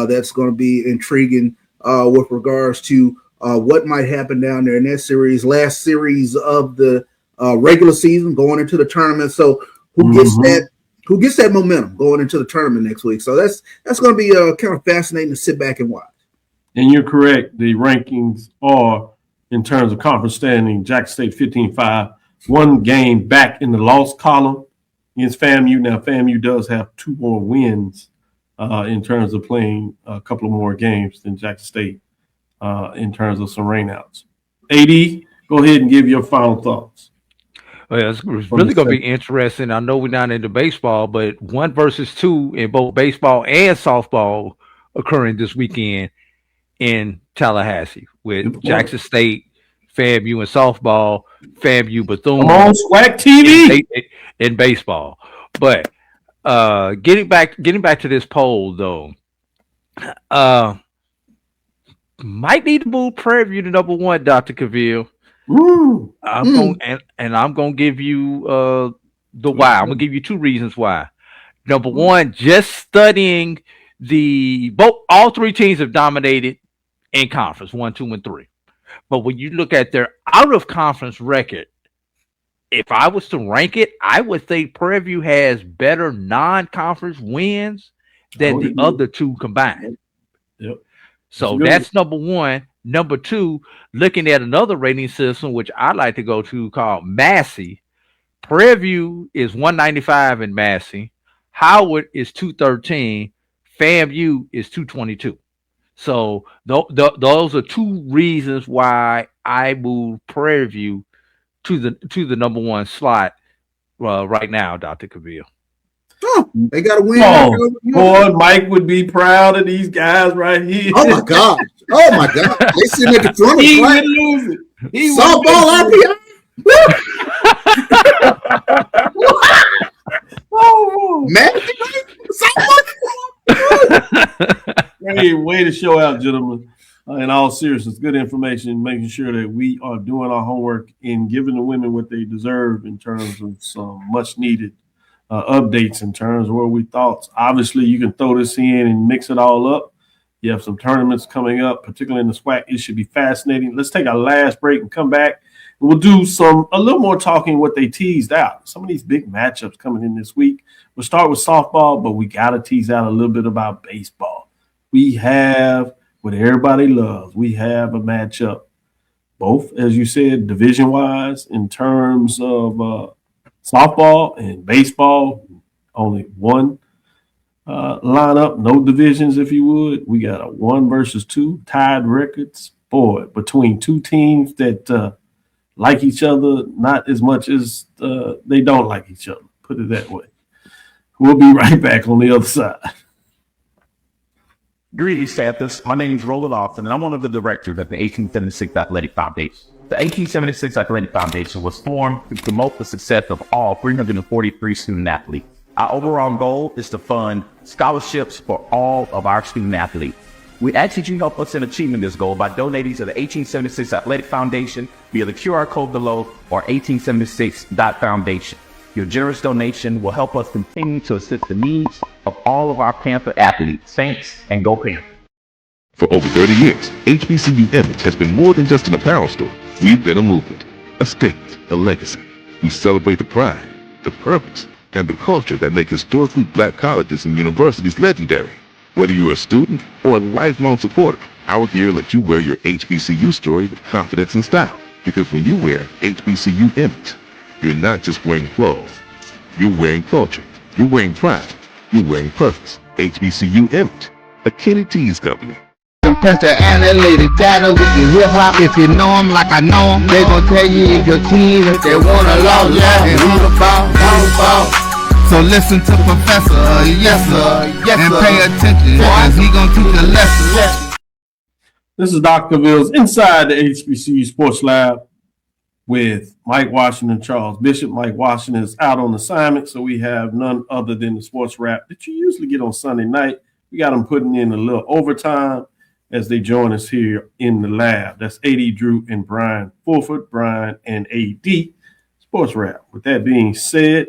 That's going to be intriguing with regards to what might happen down there in that series. Last series of the regular season going into the tournament. So who gets that momentum going into the tournament next week? So that's going to be kind of fascinating to sit back and watch. And you're correct. The rankings are, in terms of conference standing, Jackson State 15-5, one game back in the loss column against FAMU. Now, FAMU does have 2 more wins in terms of playing a couple of more games than Jackson State in terms of some rainouts. AD, go ahead and give your final thoughts. Well, it's really going to be interesting. I know we're not into baseball, but 1 versus 2 in both baseball and softball occurring this weekend in Tallahassee with Jackson State, FAMU in softball, FAMU Bethune. Come on, SWAC TV in baseball. But getting back to this poll though, might need to move Prairie View to number 1, Dr. Cavil. I'm gonna give you the why. I'm gonna give you 2 reasons why. Number 1, just studying all 3 teams have dominated in conference 1, 2, and 3. But when you look at their out of conference record, if I was to rank it, I would think Prairie View has better non-conference wins than the other 2 combined. Yep. So that's number 1. Number 2, looking at another rating system, which I like to go to, called MEAC. Prairie View is 195 in MEAC. Howard is 213. FAMU is 222. So those are 2 reasons why I moved Prairie View to the number 1 slot right now, Dr. Cavil. Oh, they got to win. Boy, Mike would be proud of these guys right here. Oh my God! They sitting at the front of the flag. Lose it. Softball RPI. Oh man! Hey, way to show out, gentlemen. In all seriousness, good information, making sure that we are doing our homework and giving the women what they deserve in terms of some much needed updates in terms of where we thoughts. Obviously, you can throw this in and mix it all up. You have some tournaments coming up, particularly in the SWAC. It should be fascinating. Let's take our last break and come back. And we'll do a little more talking what they teased out. Some of these big matchups coming in this week. We'll start with softball, but we got to tease out a little bit about baseball. We have what everybody loves. We have a matchup, both, as you said, division-wise in terms of softball and baseball. Only 1 lineup, no divisions, if you would. We got a 1 versus 2 tied records. Boy, between 2 teams that like each other, not as much as they don't like each other. Put it that way. We'll be right back on the other side. Greetings, Panthers. My name is Roland Austin, and I'm one of the directors at the 1876 Athletic Foundation. The 1876 Athletic Foundation was formed to promote the success of all 343 student athletes. Our overall goal is to fund scholarships for all of our student athletes. We ask that you help us in achieving this goal by donating to the 1876 Athletic Foundation via the QR code below or 1876.foundation. Your generous donation will help us continue to assist the needs of all of our Panther athletes. Thanks, and go Panthers. For over 30 years, HBCU Image has been more than just an apparel store. We've been a movement, a state, a legacy. We celebrate the pride, the purpose, and the culture that make historically black colleges and universities legendary. Whether you're a student or a lifelong supporter, our gear lets you wear your HBCU story with confidence and style. Because when you wear HBCU Image, you're not just wearing clothes. You're wearing culture. You're wearing pride. You're wearing purpose. HBCU Image, a Kenny T's company. Test the analytic data with your hip-hop. If you know them like I know them, they gon' tell you if your team, if they wanna lose, and who the ball. So listen to Professor, yes sir, and pay attention, cause he gon' teach a lesson. This is Dr. Cavil's inside the HBCU Sports Lab with Mike Washington, Charles Bishop. Mike Washington is out on assignment, so we have none other than the sports wrap that you usually get on Sunday night. We got them putting in a little overtime as they join us here in the lab. That's AD Drew and Bryan Fulford, Bryan and AD Sports Wrap. With that being said,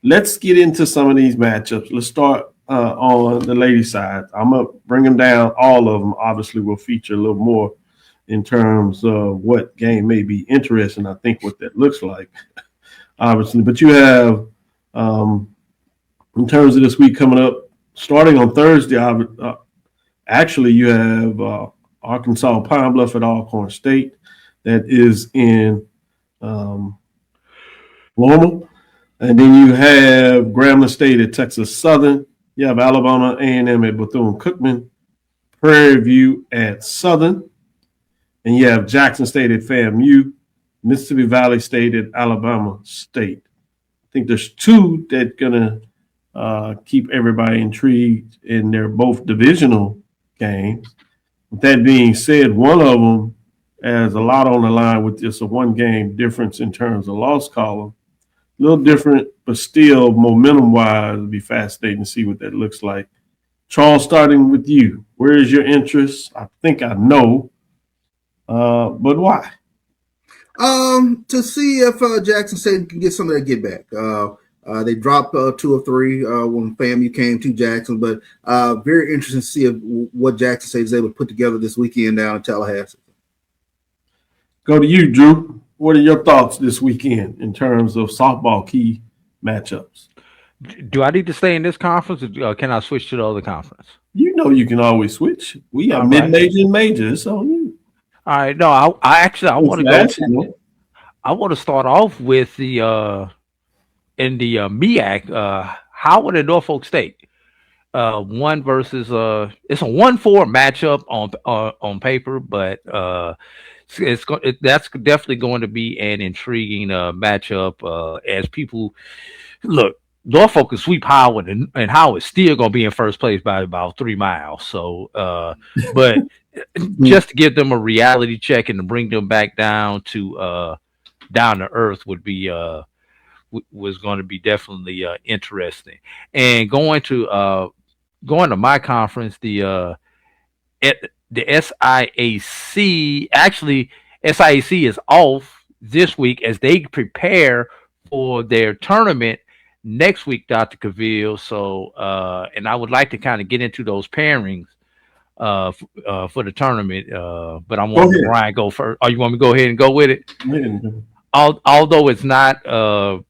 let's get into some of these matchups. Let's start on the ladies' side. I'm going to bring them down, all of them. Obviously, we'll feature a little more in terms of what game may be interesting. I think what that looks like, obviously. But you have, in terms of this week coming up, starting on Thursday, actually you have Arkansas Pine Bluff at Alcorn State. That is in Normal. And then you have Grambling State at Texas Southern. You have Alabama A&M at Bethune-Cookman, Prairie View at Southern, and you have Jackson State at FAMU, Mississippi Valley State at Alabama State. I think there's two that going to keep everybody intrigued, and they're both divisional games. With that being said, one of them has a lot on the line with just a one-game difference in terms of loss column. A little different, but still momentum-wise, it'll be fascinating to see what that looks like. Charles, starting with you, where is your interest? I think I know, but why? To see if Jackson State can get some of that get back. They dropped 2 or 3 when FAMU came to Jackson, but very interesting to see what Jackson State is able to put together this weekend down in Tallahassee. Go to you, Drew. What are your thoughts this weekend in terms of softball key matchups? Do I need to stay in this conference, or can I switch to the other conference? You know you can always switch. We have mid-major and major. It's on you. All right. No, I want to go. I want to start off with the in the MEAC, Howard and Norfolk State. One versus it's a 1-4 matchup on paper, but that's definitely going to be an intriguing matchup as people look. Norfolk can sweep Howard, and Howard's still going to be in first place by about 3 miles. So, but just to give them a reality check and to bring them back down to earth would be was going to be definitely interesting. And going to my conference, the SIAC, actually SIAC is off this week as they prepare for their tournament next week, Dr. Cavil. So, and I would like to kind of get into those pairings for the tournament, but I want Bryan go first. Oh, you want me to go ahead and go with it? Although it's not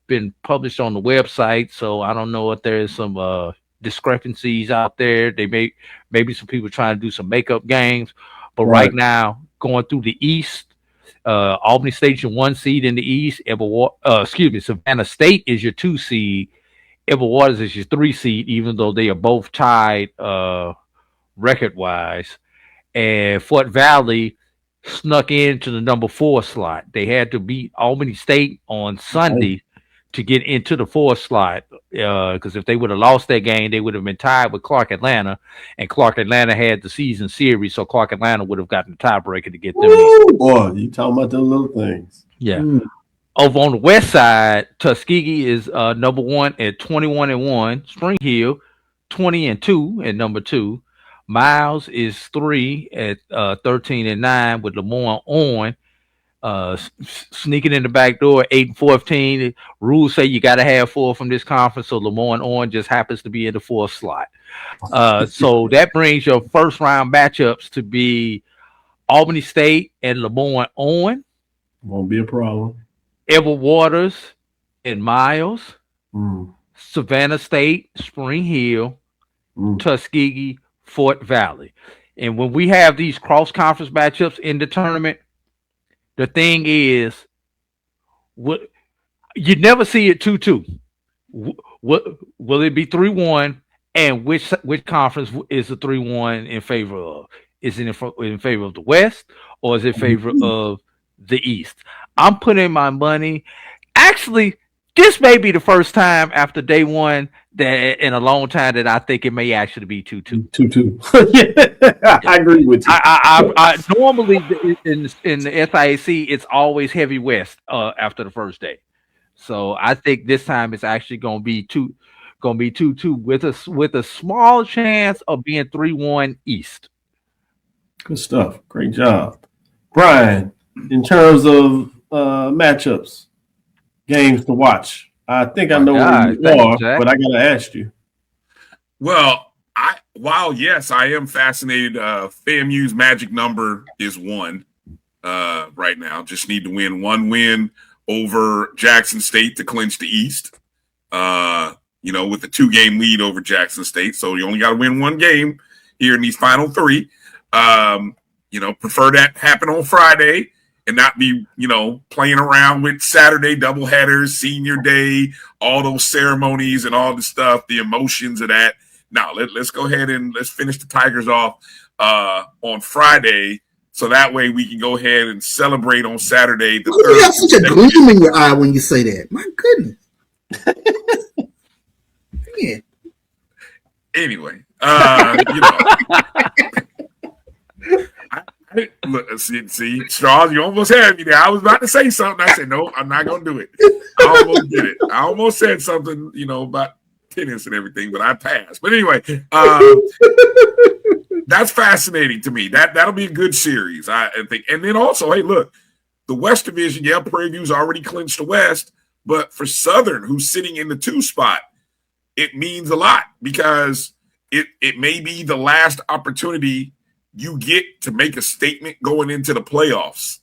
been published on the website, so I don't know if there is some discrepancies out there. Maybe some people trying to do some makeup games, but right now going through the East, Albany State's your 1 seed in the East. Savannah State is your 2 seed. Edward Waters is your 3 seed, even though they are both tied record-wise. And Fort Valley snuck into the number 4 slot. They had to beat Albany State on Sunday to get into the 4th slot, because if they would have lost that game, they would have been tied with Clark Atlanta, and Clark Atlanta had the season series, so Clark Atlanta would have gotten the tiebreaker to get them. Boy, you talking about those little things. Yeah. Over on the west side, Tuskegee is number 1 at 21-1. Spring Hill, 20-2 at number 2. Miles is 3 at 13-9 with Lemoyne on. Sneaking in the back door, 8-14. Rules say you got to have 4 from this conference, so Lemoyne on just happens to be in the 4th slot. So that brings your first round matchups to be Albany State and Lemoyne on. Won't be a problem. Edward Waters and Miles. Savannah State, Spring Hill, Tuskegee, Fort Valley. And when we have these cross-conference matchups in the tournament, the thing is, you never see it 2-2. Will it be 3-1? And which conference is the 3-1 in favor of? Is it in favor of the West, or is it in favor of the East? I'm putting my money. Actually, this may be the first time after day 1 that in a long time that I think it may actually be 2-2. 2-2. I agree with you. I normally in the SIAC it's always heavy West after the first day, so I think this time it's actually going to be 2-2 with a small chance of being 3-1 East. Good stuff. Great job, Bryan. In terms of matchups, games to watch. I think I know where you are, but I gotta ask you. Well, while yes, I am fascinated. FAMU's magic number is 1. right now. Just need to win one win over Jackson State to clinch the East. With a 2-game lead over Jackson State. So you only got to win one game here in these final 3. Prefer that happen on Friday and not be, playing around with Saturday doubleheaders, senior day, all those ceremonies and all the stuff, the emotions of that. Now, let's go ahead and let's finish the Tigers off on Friday, so that way we can go ahead and celebrate on Saturday. You have such a gleam in your eye when you say that. My goodness. Yeah. Anyway, see, Charles, you almost had me there. I was about to say something. I said, no, I'm not going to do it. I almost did it. I almost said something, about tennis and everything, but I passed. But anyway, that's fascinating to me. That'll be a good series, I think. And then also, hey, look, the West Division, Prairie View's already clinched the West, but for Southern, who's sitting in the 2 spot, it means a lot because it may be the last opportunity you get to make a statement going into the playoffs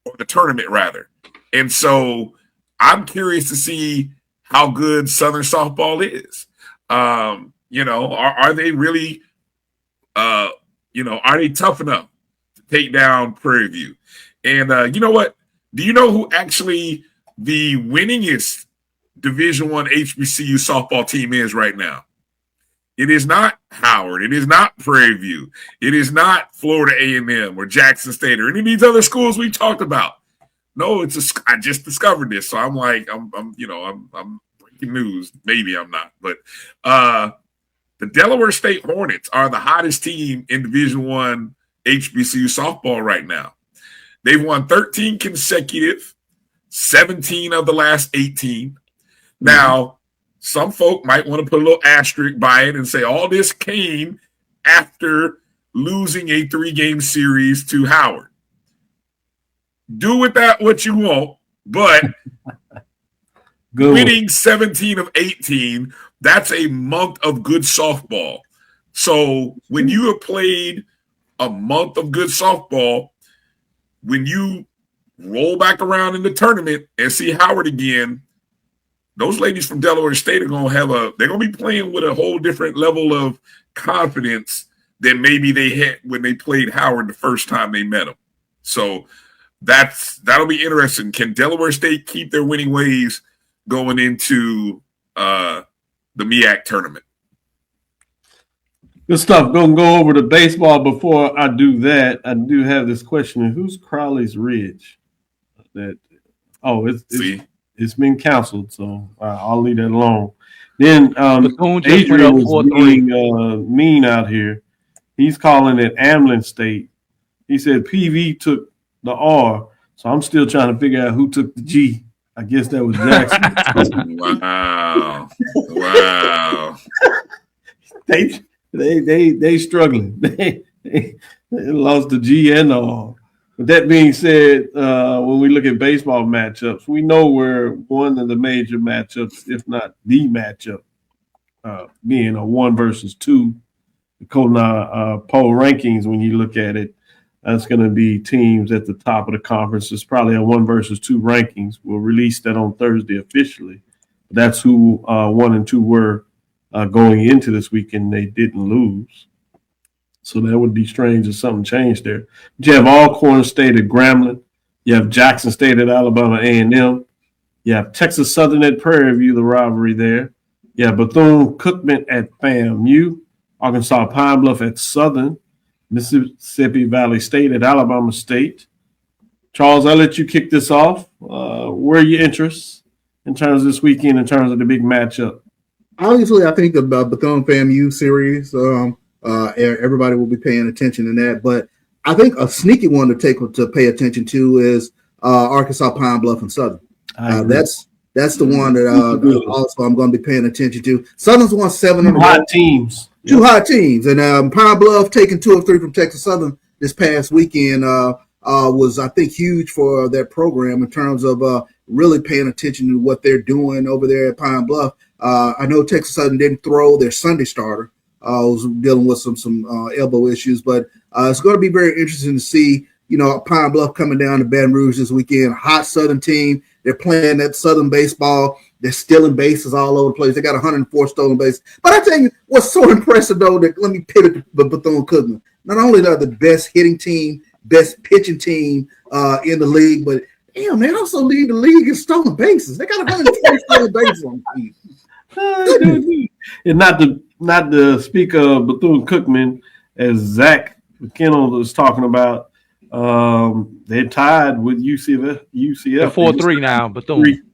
or the tournament rather. And so I'm curious to see how good Southern softball is. Are they really, are they tough enough to take down Prairie View? And you know what? Do you know who actually the winningest Division I HBCU softball team is right now? It is not Howard. It is not Prairie View. It is not Florida A&M or Jackson State or any of these other schools we talked about. No, I just discovered this, so I'm like, I'm breaking news. Maybe I'm not, but the Delaware State Hornets are the hottest team in Division I HBCU softball right now. They've won 13 consecutive, 17 of the last 18. Now, some folk might want to put a little asterisk by it and say all this came after losing a 3-game series to Howard. Do with that what you want, but winning 17 of 18, that's a month of good softball. So when you have played a month of good softball, when you roll back around in the tournament and see Howard again, those ladies from Delaware State are going to they're going to be playing with a whole different level of confidence than maybe they had when they played Howard the first time they met them. So that'll be interesting. Can Delaware State keep their winning ways going into the MEAC tournament? Good stuff. Going to go over to baseball. Before I do that, I do have this question. Who's Crowley's Ridge? It's been canceled, so I'll leave that alone. Then Adrian was being mean out here. He's calling it Amlin State. He said PV took the R, so I'm still trying to figure out who took the G. I guess that was Jackson. Wow. They struggling. They lost the G and the R. With that being said, when we look at baseball matchups, we know where one of the major matchups, if not the matchup, being a 1 versus 2, the Kona poll rankings, when you look at it, that's going to be teams at the top of the conference. It's probably a 1 versus 2 rankings. We'll release that on Thursday officially. That's who 1 and 2 were going into this weekend. They didn't lose. So that would be strange if something changed there. But you have Alcorn State at Grambling. You have Jackson State at Alabama A&M. You have Texas Southern at Prairie View, the rivalry there. You have Bethune-Cookman at FAMU. Arkansas Pine Bluff at Southern. Mississippi Valley State at Alabama State. Charles, I'll let you kick this off. Where are your interests in terms of this weekend, in terms of the big matchup? Obviously, I think the Bethune-FAMU series, everybody will be paying attention to that. But I think a sneaky one to pay attention to is Arkansas Pine Bluff and Southern. That's the one that also I'm going to be paying attention to. Southern's won 7 in a row. Hot teams. Two hot teams. And Pine Bluff taking 2 of 3 from Texas Southern this past weekend was, I think, huge for their program in terms of really paying attention to what they're doing over there at Pine Bluff. I know Texas Southern didn't throw their Sunday starter. Was dealing with some elbow issues, but it's going to be very interesting to see, Pine Bluff coming down to Baton Rouge this weekend. Hot Southern team. They're playing that Southern baseball. They're stealing bases all over the place. They got 104 stolen bases. But I tell you what's so impressive, though, that let me pivot to Bethune-Cookman. Not only are they the best hitting team, best pitching team in the league, but damn, they also lead the league in stolen bases. They got 104 stolen bases on the team. And not to speak of Bethune-Cookman, as Zach McKinnell was talking about, they're tied with UCF. They're 4-3 now, Bethune.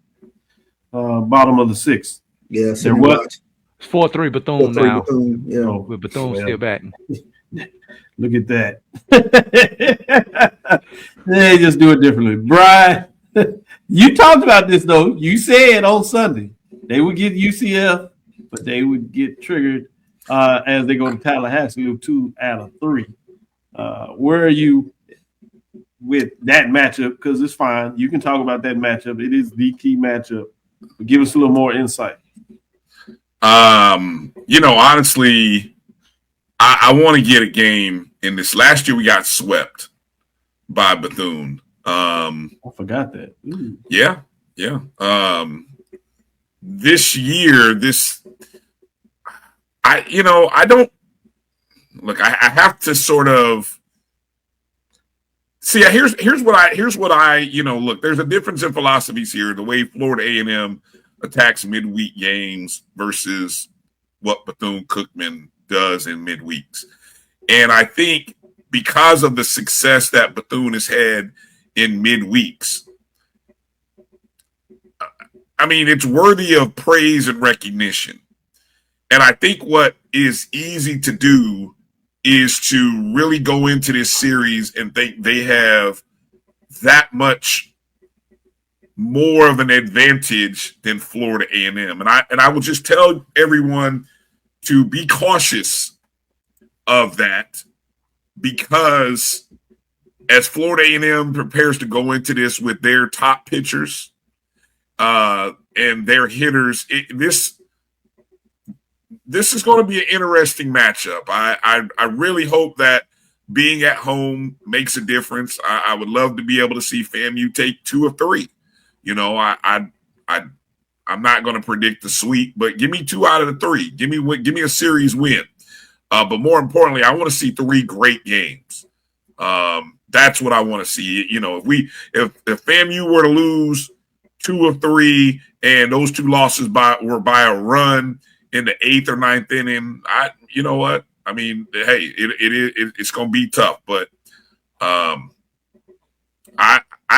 Bottom of the sixth. Yeah, they're what? It's 4-3 Bethune now. Bethune, yeah. With Bethune still batting. Look at that. They just do it differently. Bryan, you talked about this, though. You said on Sunday they would get UCF, but they would get triggered as they go to Tallahassee of 2 out of 3. Where are you with that matchup? Because it's fine. You can talk about that matchup. It is the key matchup. But give us a little more insight. Honestly, I want to get a game in this. Last year we got swept by Bethune. I forgot that. Ooh. Yeah. This year, I don't look. I have to sort of see. Here's what I look. There's a difference in philosophies here. The way Florida A&M attacks midweek games versus what Bethune-Cookman does in midweeks. And I think because of the success that Bethune has had in midweeks, it's worthy of praise and recognition. And I think what is easy to do is to really go into this series and think they have that much more of an advantage than Florida A&M. And I will just tell everyone to be cautious of that, because as Florida A&M prepares to go into this with their top pitchers and their hitters, this is going to be an interesting matchup. I really hope that being at home makes a difference. I would love to be able to see FAMU take 2 of 3. I'm not going to predict the sweep, but give me 2 out of the 3. Give me a series win. But more importantly, I want to see 3 great games. That's what I want to see. If FAMU were to lose 2 of 3 and those 2 losses were by a run in the 8th or 9th inning, you know what? Hey, it's going to be tough, but I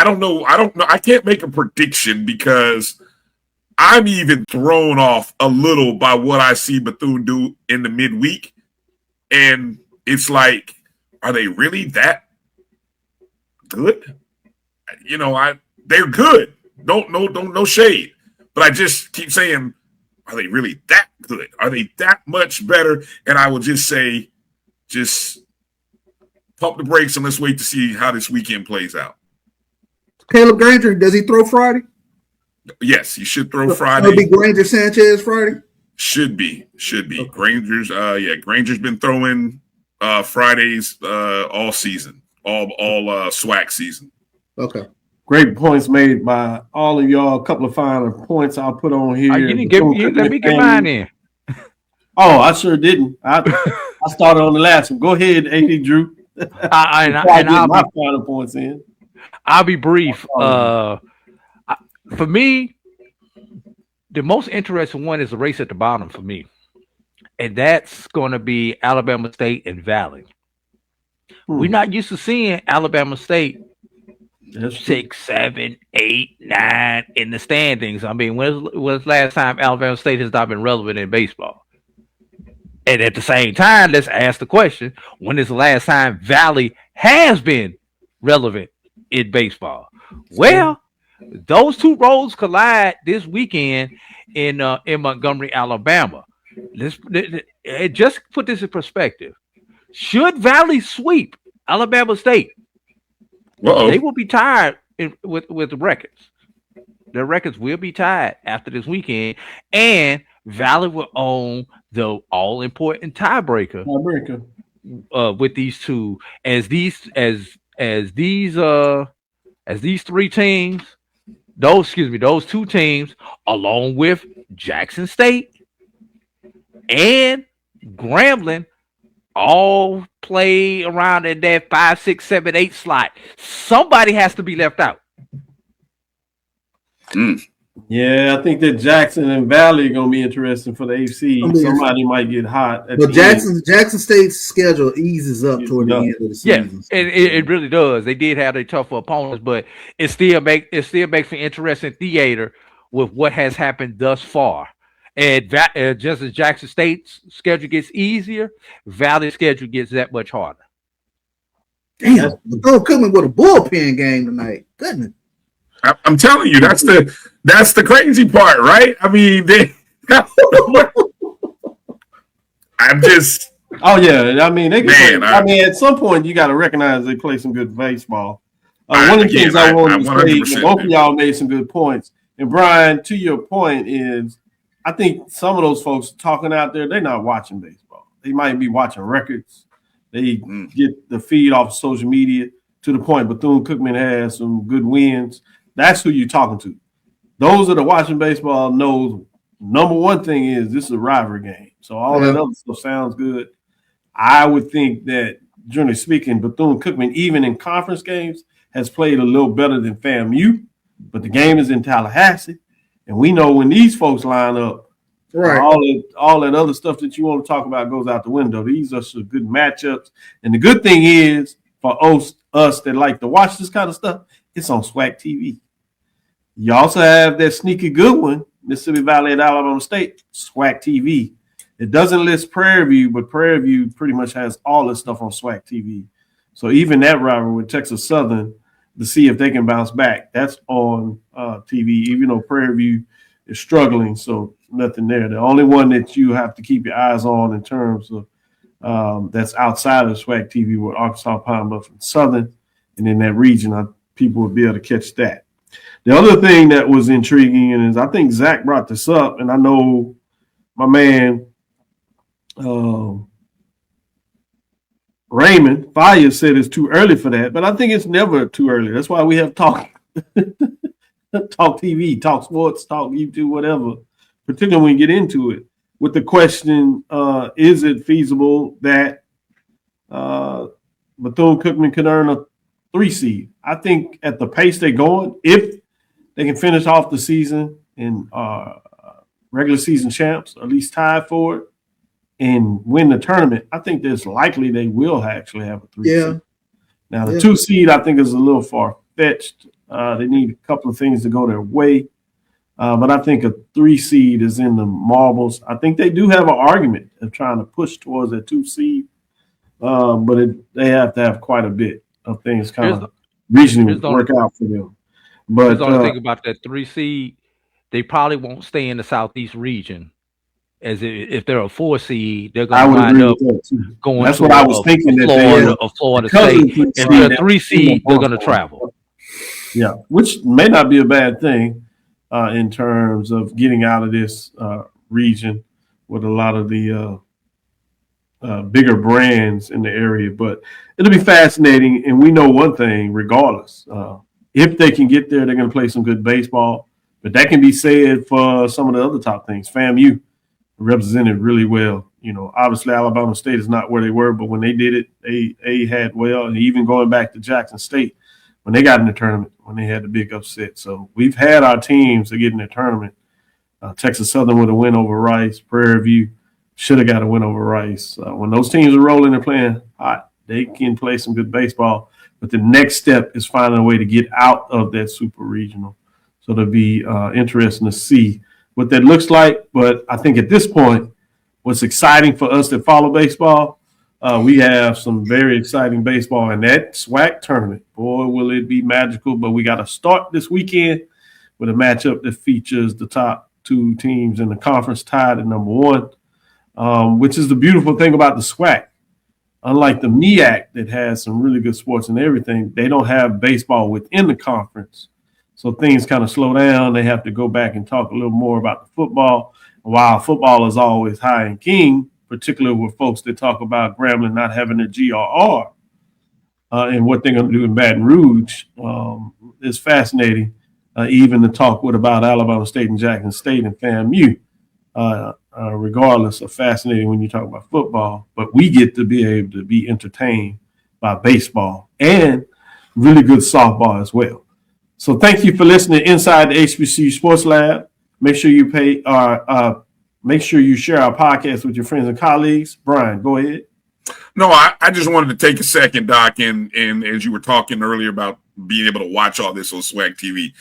don't know. I can't make a prediction because I'm even thrown off a little by what I see Bethune do in the midweek. And it's like, are they really that good? They're good. No shade. But I just keep saying, are they really that good? Are they that much better? And I will just say, just pump the brakes and let's wait to see how this weekend plays out. Caleb Granger, does he throw Friday? Yes, he should throw Friday. It'll be Granger Sanchez Friday? Should be. Okay. Granger's been throwing Fridays all season, all SWAC season. Okay. Great points made by all of y'all. A couple of final points I'll put on here. You let me get mine in. Oh, I sure didn't. I started on the last one. Go ahead, AD Drew. I'll my final points in. I'll be brief. For me, the most interesting one is the race at the bottom for me. And that's going to be Alabama State and Valley. We're not used to seeing Alabama State 6, 7, 8, 9 in the standings. When's the last time Alabama State has not been relevant in baseball? And at the same time, let's ask the question, when is the last time Valley has been relevant in baseball? Well, those 2 roads collide this weekend in Montgomery, Alabama. Just put this in perspective. Should Valley sweep Alabama State, they will be tied with the records. Their records will be tied after this weekend, and Valley will own the all-important tiebreaker with these 2, as as these three teams, those two teams, along with Jackson State and Grambling, all play around in that 5, 6, 7, 8 slot. Somebody has to be left out. Yeah, I think that Jackson and Valley are going to be interesting for the AC. Somebody might get hot. But Jackson State's schedule eases up toward the end of the season. Yeah, it really does. They did have a tougher opponents, but it still makes an interesting theater with what has happened thus far. And just as Jackson State's schedule gets easier, Valley's schedule gets that much harder. Damn, coming with a bullpen game tonight. Goodness. I'm telling you, that's the crazy part, right? I mean, I'm just. Oh yeah, I mean they can. Play, at some point you got to recognize they play some good baseball. One of the things I wanted to say, both of y'all made some good points. And Brian, to your point is, I think some of those folks talking out there, they're not watching baseball. They might be watching records. They get the feed off of social media to the point Bethune-Cookman has some good wins. That's who you're talking to. Those that are watching baseball knows number one thing is this is a rivalry game. So all that other stuff sounds good. I would think that, generally speaking, Bethune-Cookman, even in conference games, has played a little better than FAMU, but the game is in Tallahassee. And we know when these folks line up, right, all that other stuff that you want to talk about goes out the window. These are some good matchups. And the good thing is, for us that like to watch this kind of stuff, it's on SWAC TV. You also have that sneaky good one, Mississippi Valley at Alabama State, SWAC TV. It doesn't list Prairie View, but Prairie View pretty much has all this stuff on SWAC TV. So even that rivalry with Texas Southern, to see if they can bounce back, that's on TV, even though Prairie View is struggling, so nothing there. The only one that you have to keep your eyes on in terms of that's outside of SWAC TV with Arkansas, Pine Bluff, and Southern, and in that region, people will be able to catch that. The other thing that was intriguing is I think Zach brought this up, and I know my man Raymond Fire said it's too early for that, but I think it's never too early. That's why we have talk TV, talk sports, talk YouTube, whatever, particularly when you get into it. With the question, is it feasible that Bethune-Cookman could earn a 3 seed? I think at the pace they're going, if they can finish off the season in regular season champs, or at least tied for it, and win the tournament, I think it's likely they will actually have a 3 seed. Now, the 2 seed, I think, is a little far-fetched. They need a couple of things to go their way. But I think a 3 seed is in the marbles. I think they do have an argument of trying to push towards a 2 seed, but they have to have quite a bit of things kind of regionally work out for them. But the only thing about that 3 seed, they probably won't stay in the Southeast region. As if they're a 4 seed, they're going to wind up going. That's what I was thinking. Florida State. If they're a 3 seed, they're going to travel. Yeah, which may not be a bad thing in terms of getting out of this region with a lot of the bigger brands in the area. But it'll be fascinating, and we know one thing, regardless. If they can get there, they're going to play some good baseball. But that can be said for some of the other top things. FAMU represented really well. You know, obviously Alabama State is not where they were, but when they did it, they had well. And even going back to Jackson State, when they got in the tournament, when they had the big upset. So we've had our teams that get in the tournament. Texas Southern with a win over Rice. Prairie View should have got a win over Rice. When those teams are rolling and playing hot, they can play some good baseball. But the next step is finding a way to get out of that super regional. So it'll be interesting to see what that looks like. But I think at this point, what's exciting for us that follow baseball, we have some very exciting baseball in that SWAC tournament. Boy, will it be magical. But we got to start this weekend with a matchup that features the top 2 teams in the conference tied at number 1, which is the beautiful thing about the SWAC. Unlike the MEAC that has some really good sports and everything, they don't have baseball within the conference. So things kind of slow down. They have to go back and talk a little more about the football. While football is always high and king, particularly with folks that talk about Grambling not having a GRR, and what they're going to do in Baton Rouge is fascinating. Even to talk about Alabama State and Jackson State and FAMU, regardless of fascinating when you talk about football. But we get to be able to be entertained by baseball and really good softball as well. So thank you for listening inside the HBCU Sports Lab. Make sure you make sure you share our podcast with your friends and colleagues. Bryan, go ahead. No, I just wanted to take a second, Doc, and as you were talking earlier about being able to watch all this on SWAC TV,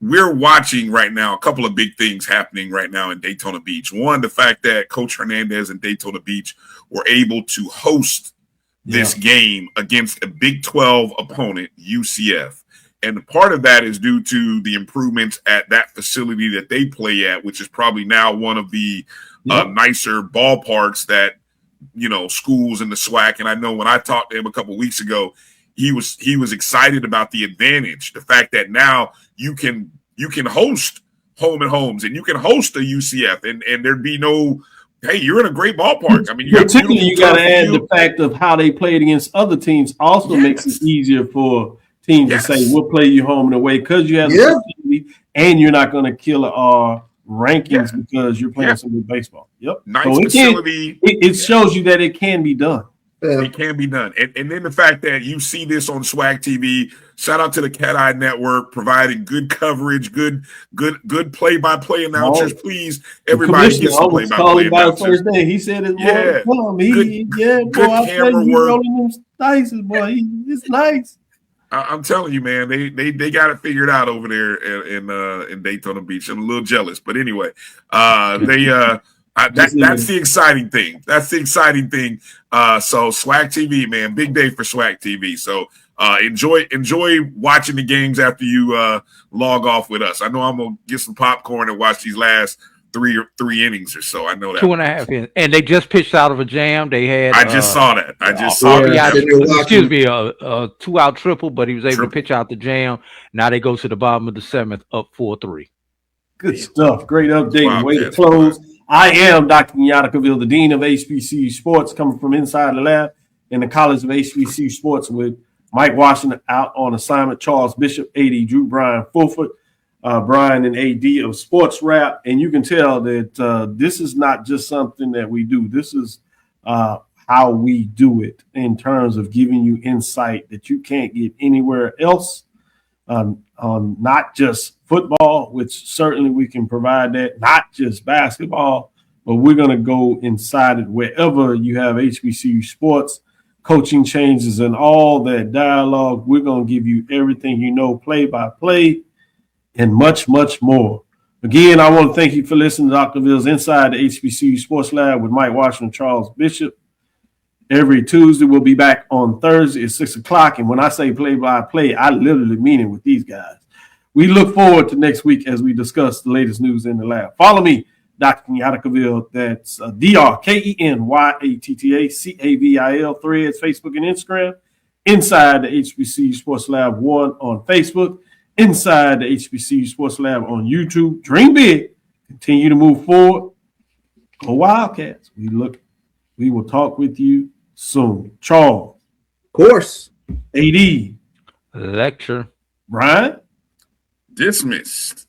we're watching right now a couple of big things happening right now in Daytona Beach. One, the fact that Coach Hernandez and Daytona Beach were able to host this game against a Big 12 opponent, UCF. And part of that is due to the improvements at that facility that they play at, which is probably now one of the nicer ballparks that, schools in the SWAC. And I know when I talked to him a couple of weeks ago, he was excited about the advantage, the fact that now you can host home and homes and you can host a UCF and there'd be no, hey, you're in a great ballpark. I mean, you got to add the fact of how they played against other teams also makes it easier for teams to say, we'll play you home and away because you have the facility and you're not going to kill our rankings because you're playing some good baseball. Yep. Nice so facility. It shows you that it can be done. It can be done. And then the fact that you see this on SWAC TV, shout out to the Cat Eye Network, providing good coverage, good play-by-play announcers. Please, everybody get some play-by-play announcers. He said it's good camera work. Boy, he's nice. I'm telling you, man, they got it figured out over there in Daytona Beach. I'm a little jealous, but anyway, that's the exciting thing. That's the exciting thing. So SWAC TV, man, big day for SWAC TV. So enjoy watching the games after you log off with us. I know I'm gonna get some popcorn and watch these last three innings or so. I know that 2.5 innings, and they just pitched out of a jam. They had. I just saw that. Excuse me, a 2-out triple, but he was able to pitch out the jam. Now they go to the bottom of the 7th, up 4-3. Good stuff. Great update. Way to close. I am Dr. Kenyatta, the Dean of HBCU Sports, coming from inside the lab in the College of HBCU Sports with Mike Washington out on assignment, Charles Bishop, AD Drew Bryan Fulford, Bryan and AD of Sports Rap. And you can tell that this is not just something that we do. This is how we do it in terms of giving you insight that you can't get anywhere else on not just football, which certainly we can provide that, not just basketball, but we're going to go inside it wherever you have HBCU sports, coaching changes, and all that dialogue. We're going to give you everything you know, play by play, and much, much more. Again, I want to thank you for listening to Dr. Ville's Inside the HBCU Sports Lab with Mike Washington, Charles Bishop. Every Tuesday, we'll be back on Thursday at 6 o'clock. And when I say play by play, I literally mean it with these guys. We look forward to next week as we discuss the latest news in the lab. Follow me, Dr. Kenyatta Cavil. That's DrKenyattaCavil, Threads, Facebook, and Instagram. Inside the HBCU Sports Lab 1 on Facebook. Inside the HBCU Sports Lab on YouTube. Dream big. Continue to move forward. Go Wildcats. We will talk with you soon. Charles. Of course. AD. Lecture. Bryan. Dismissed.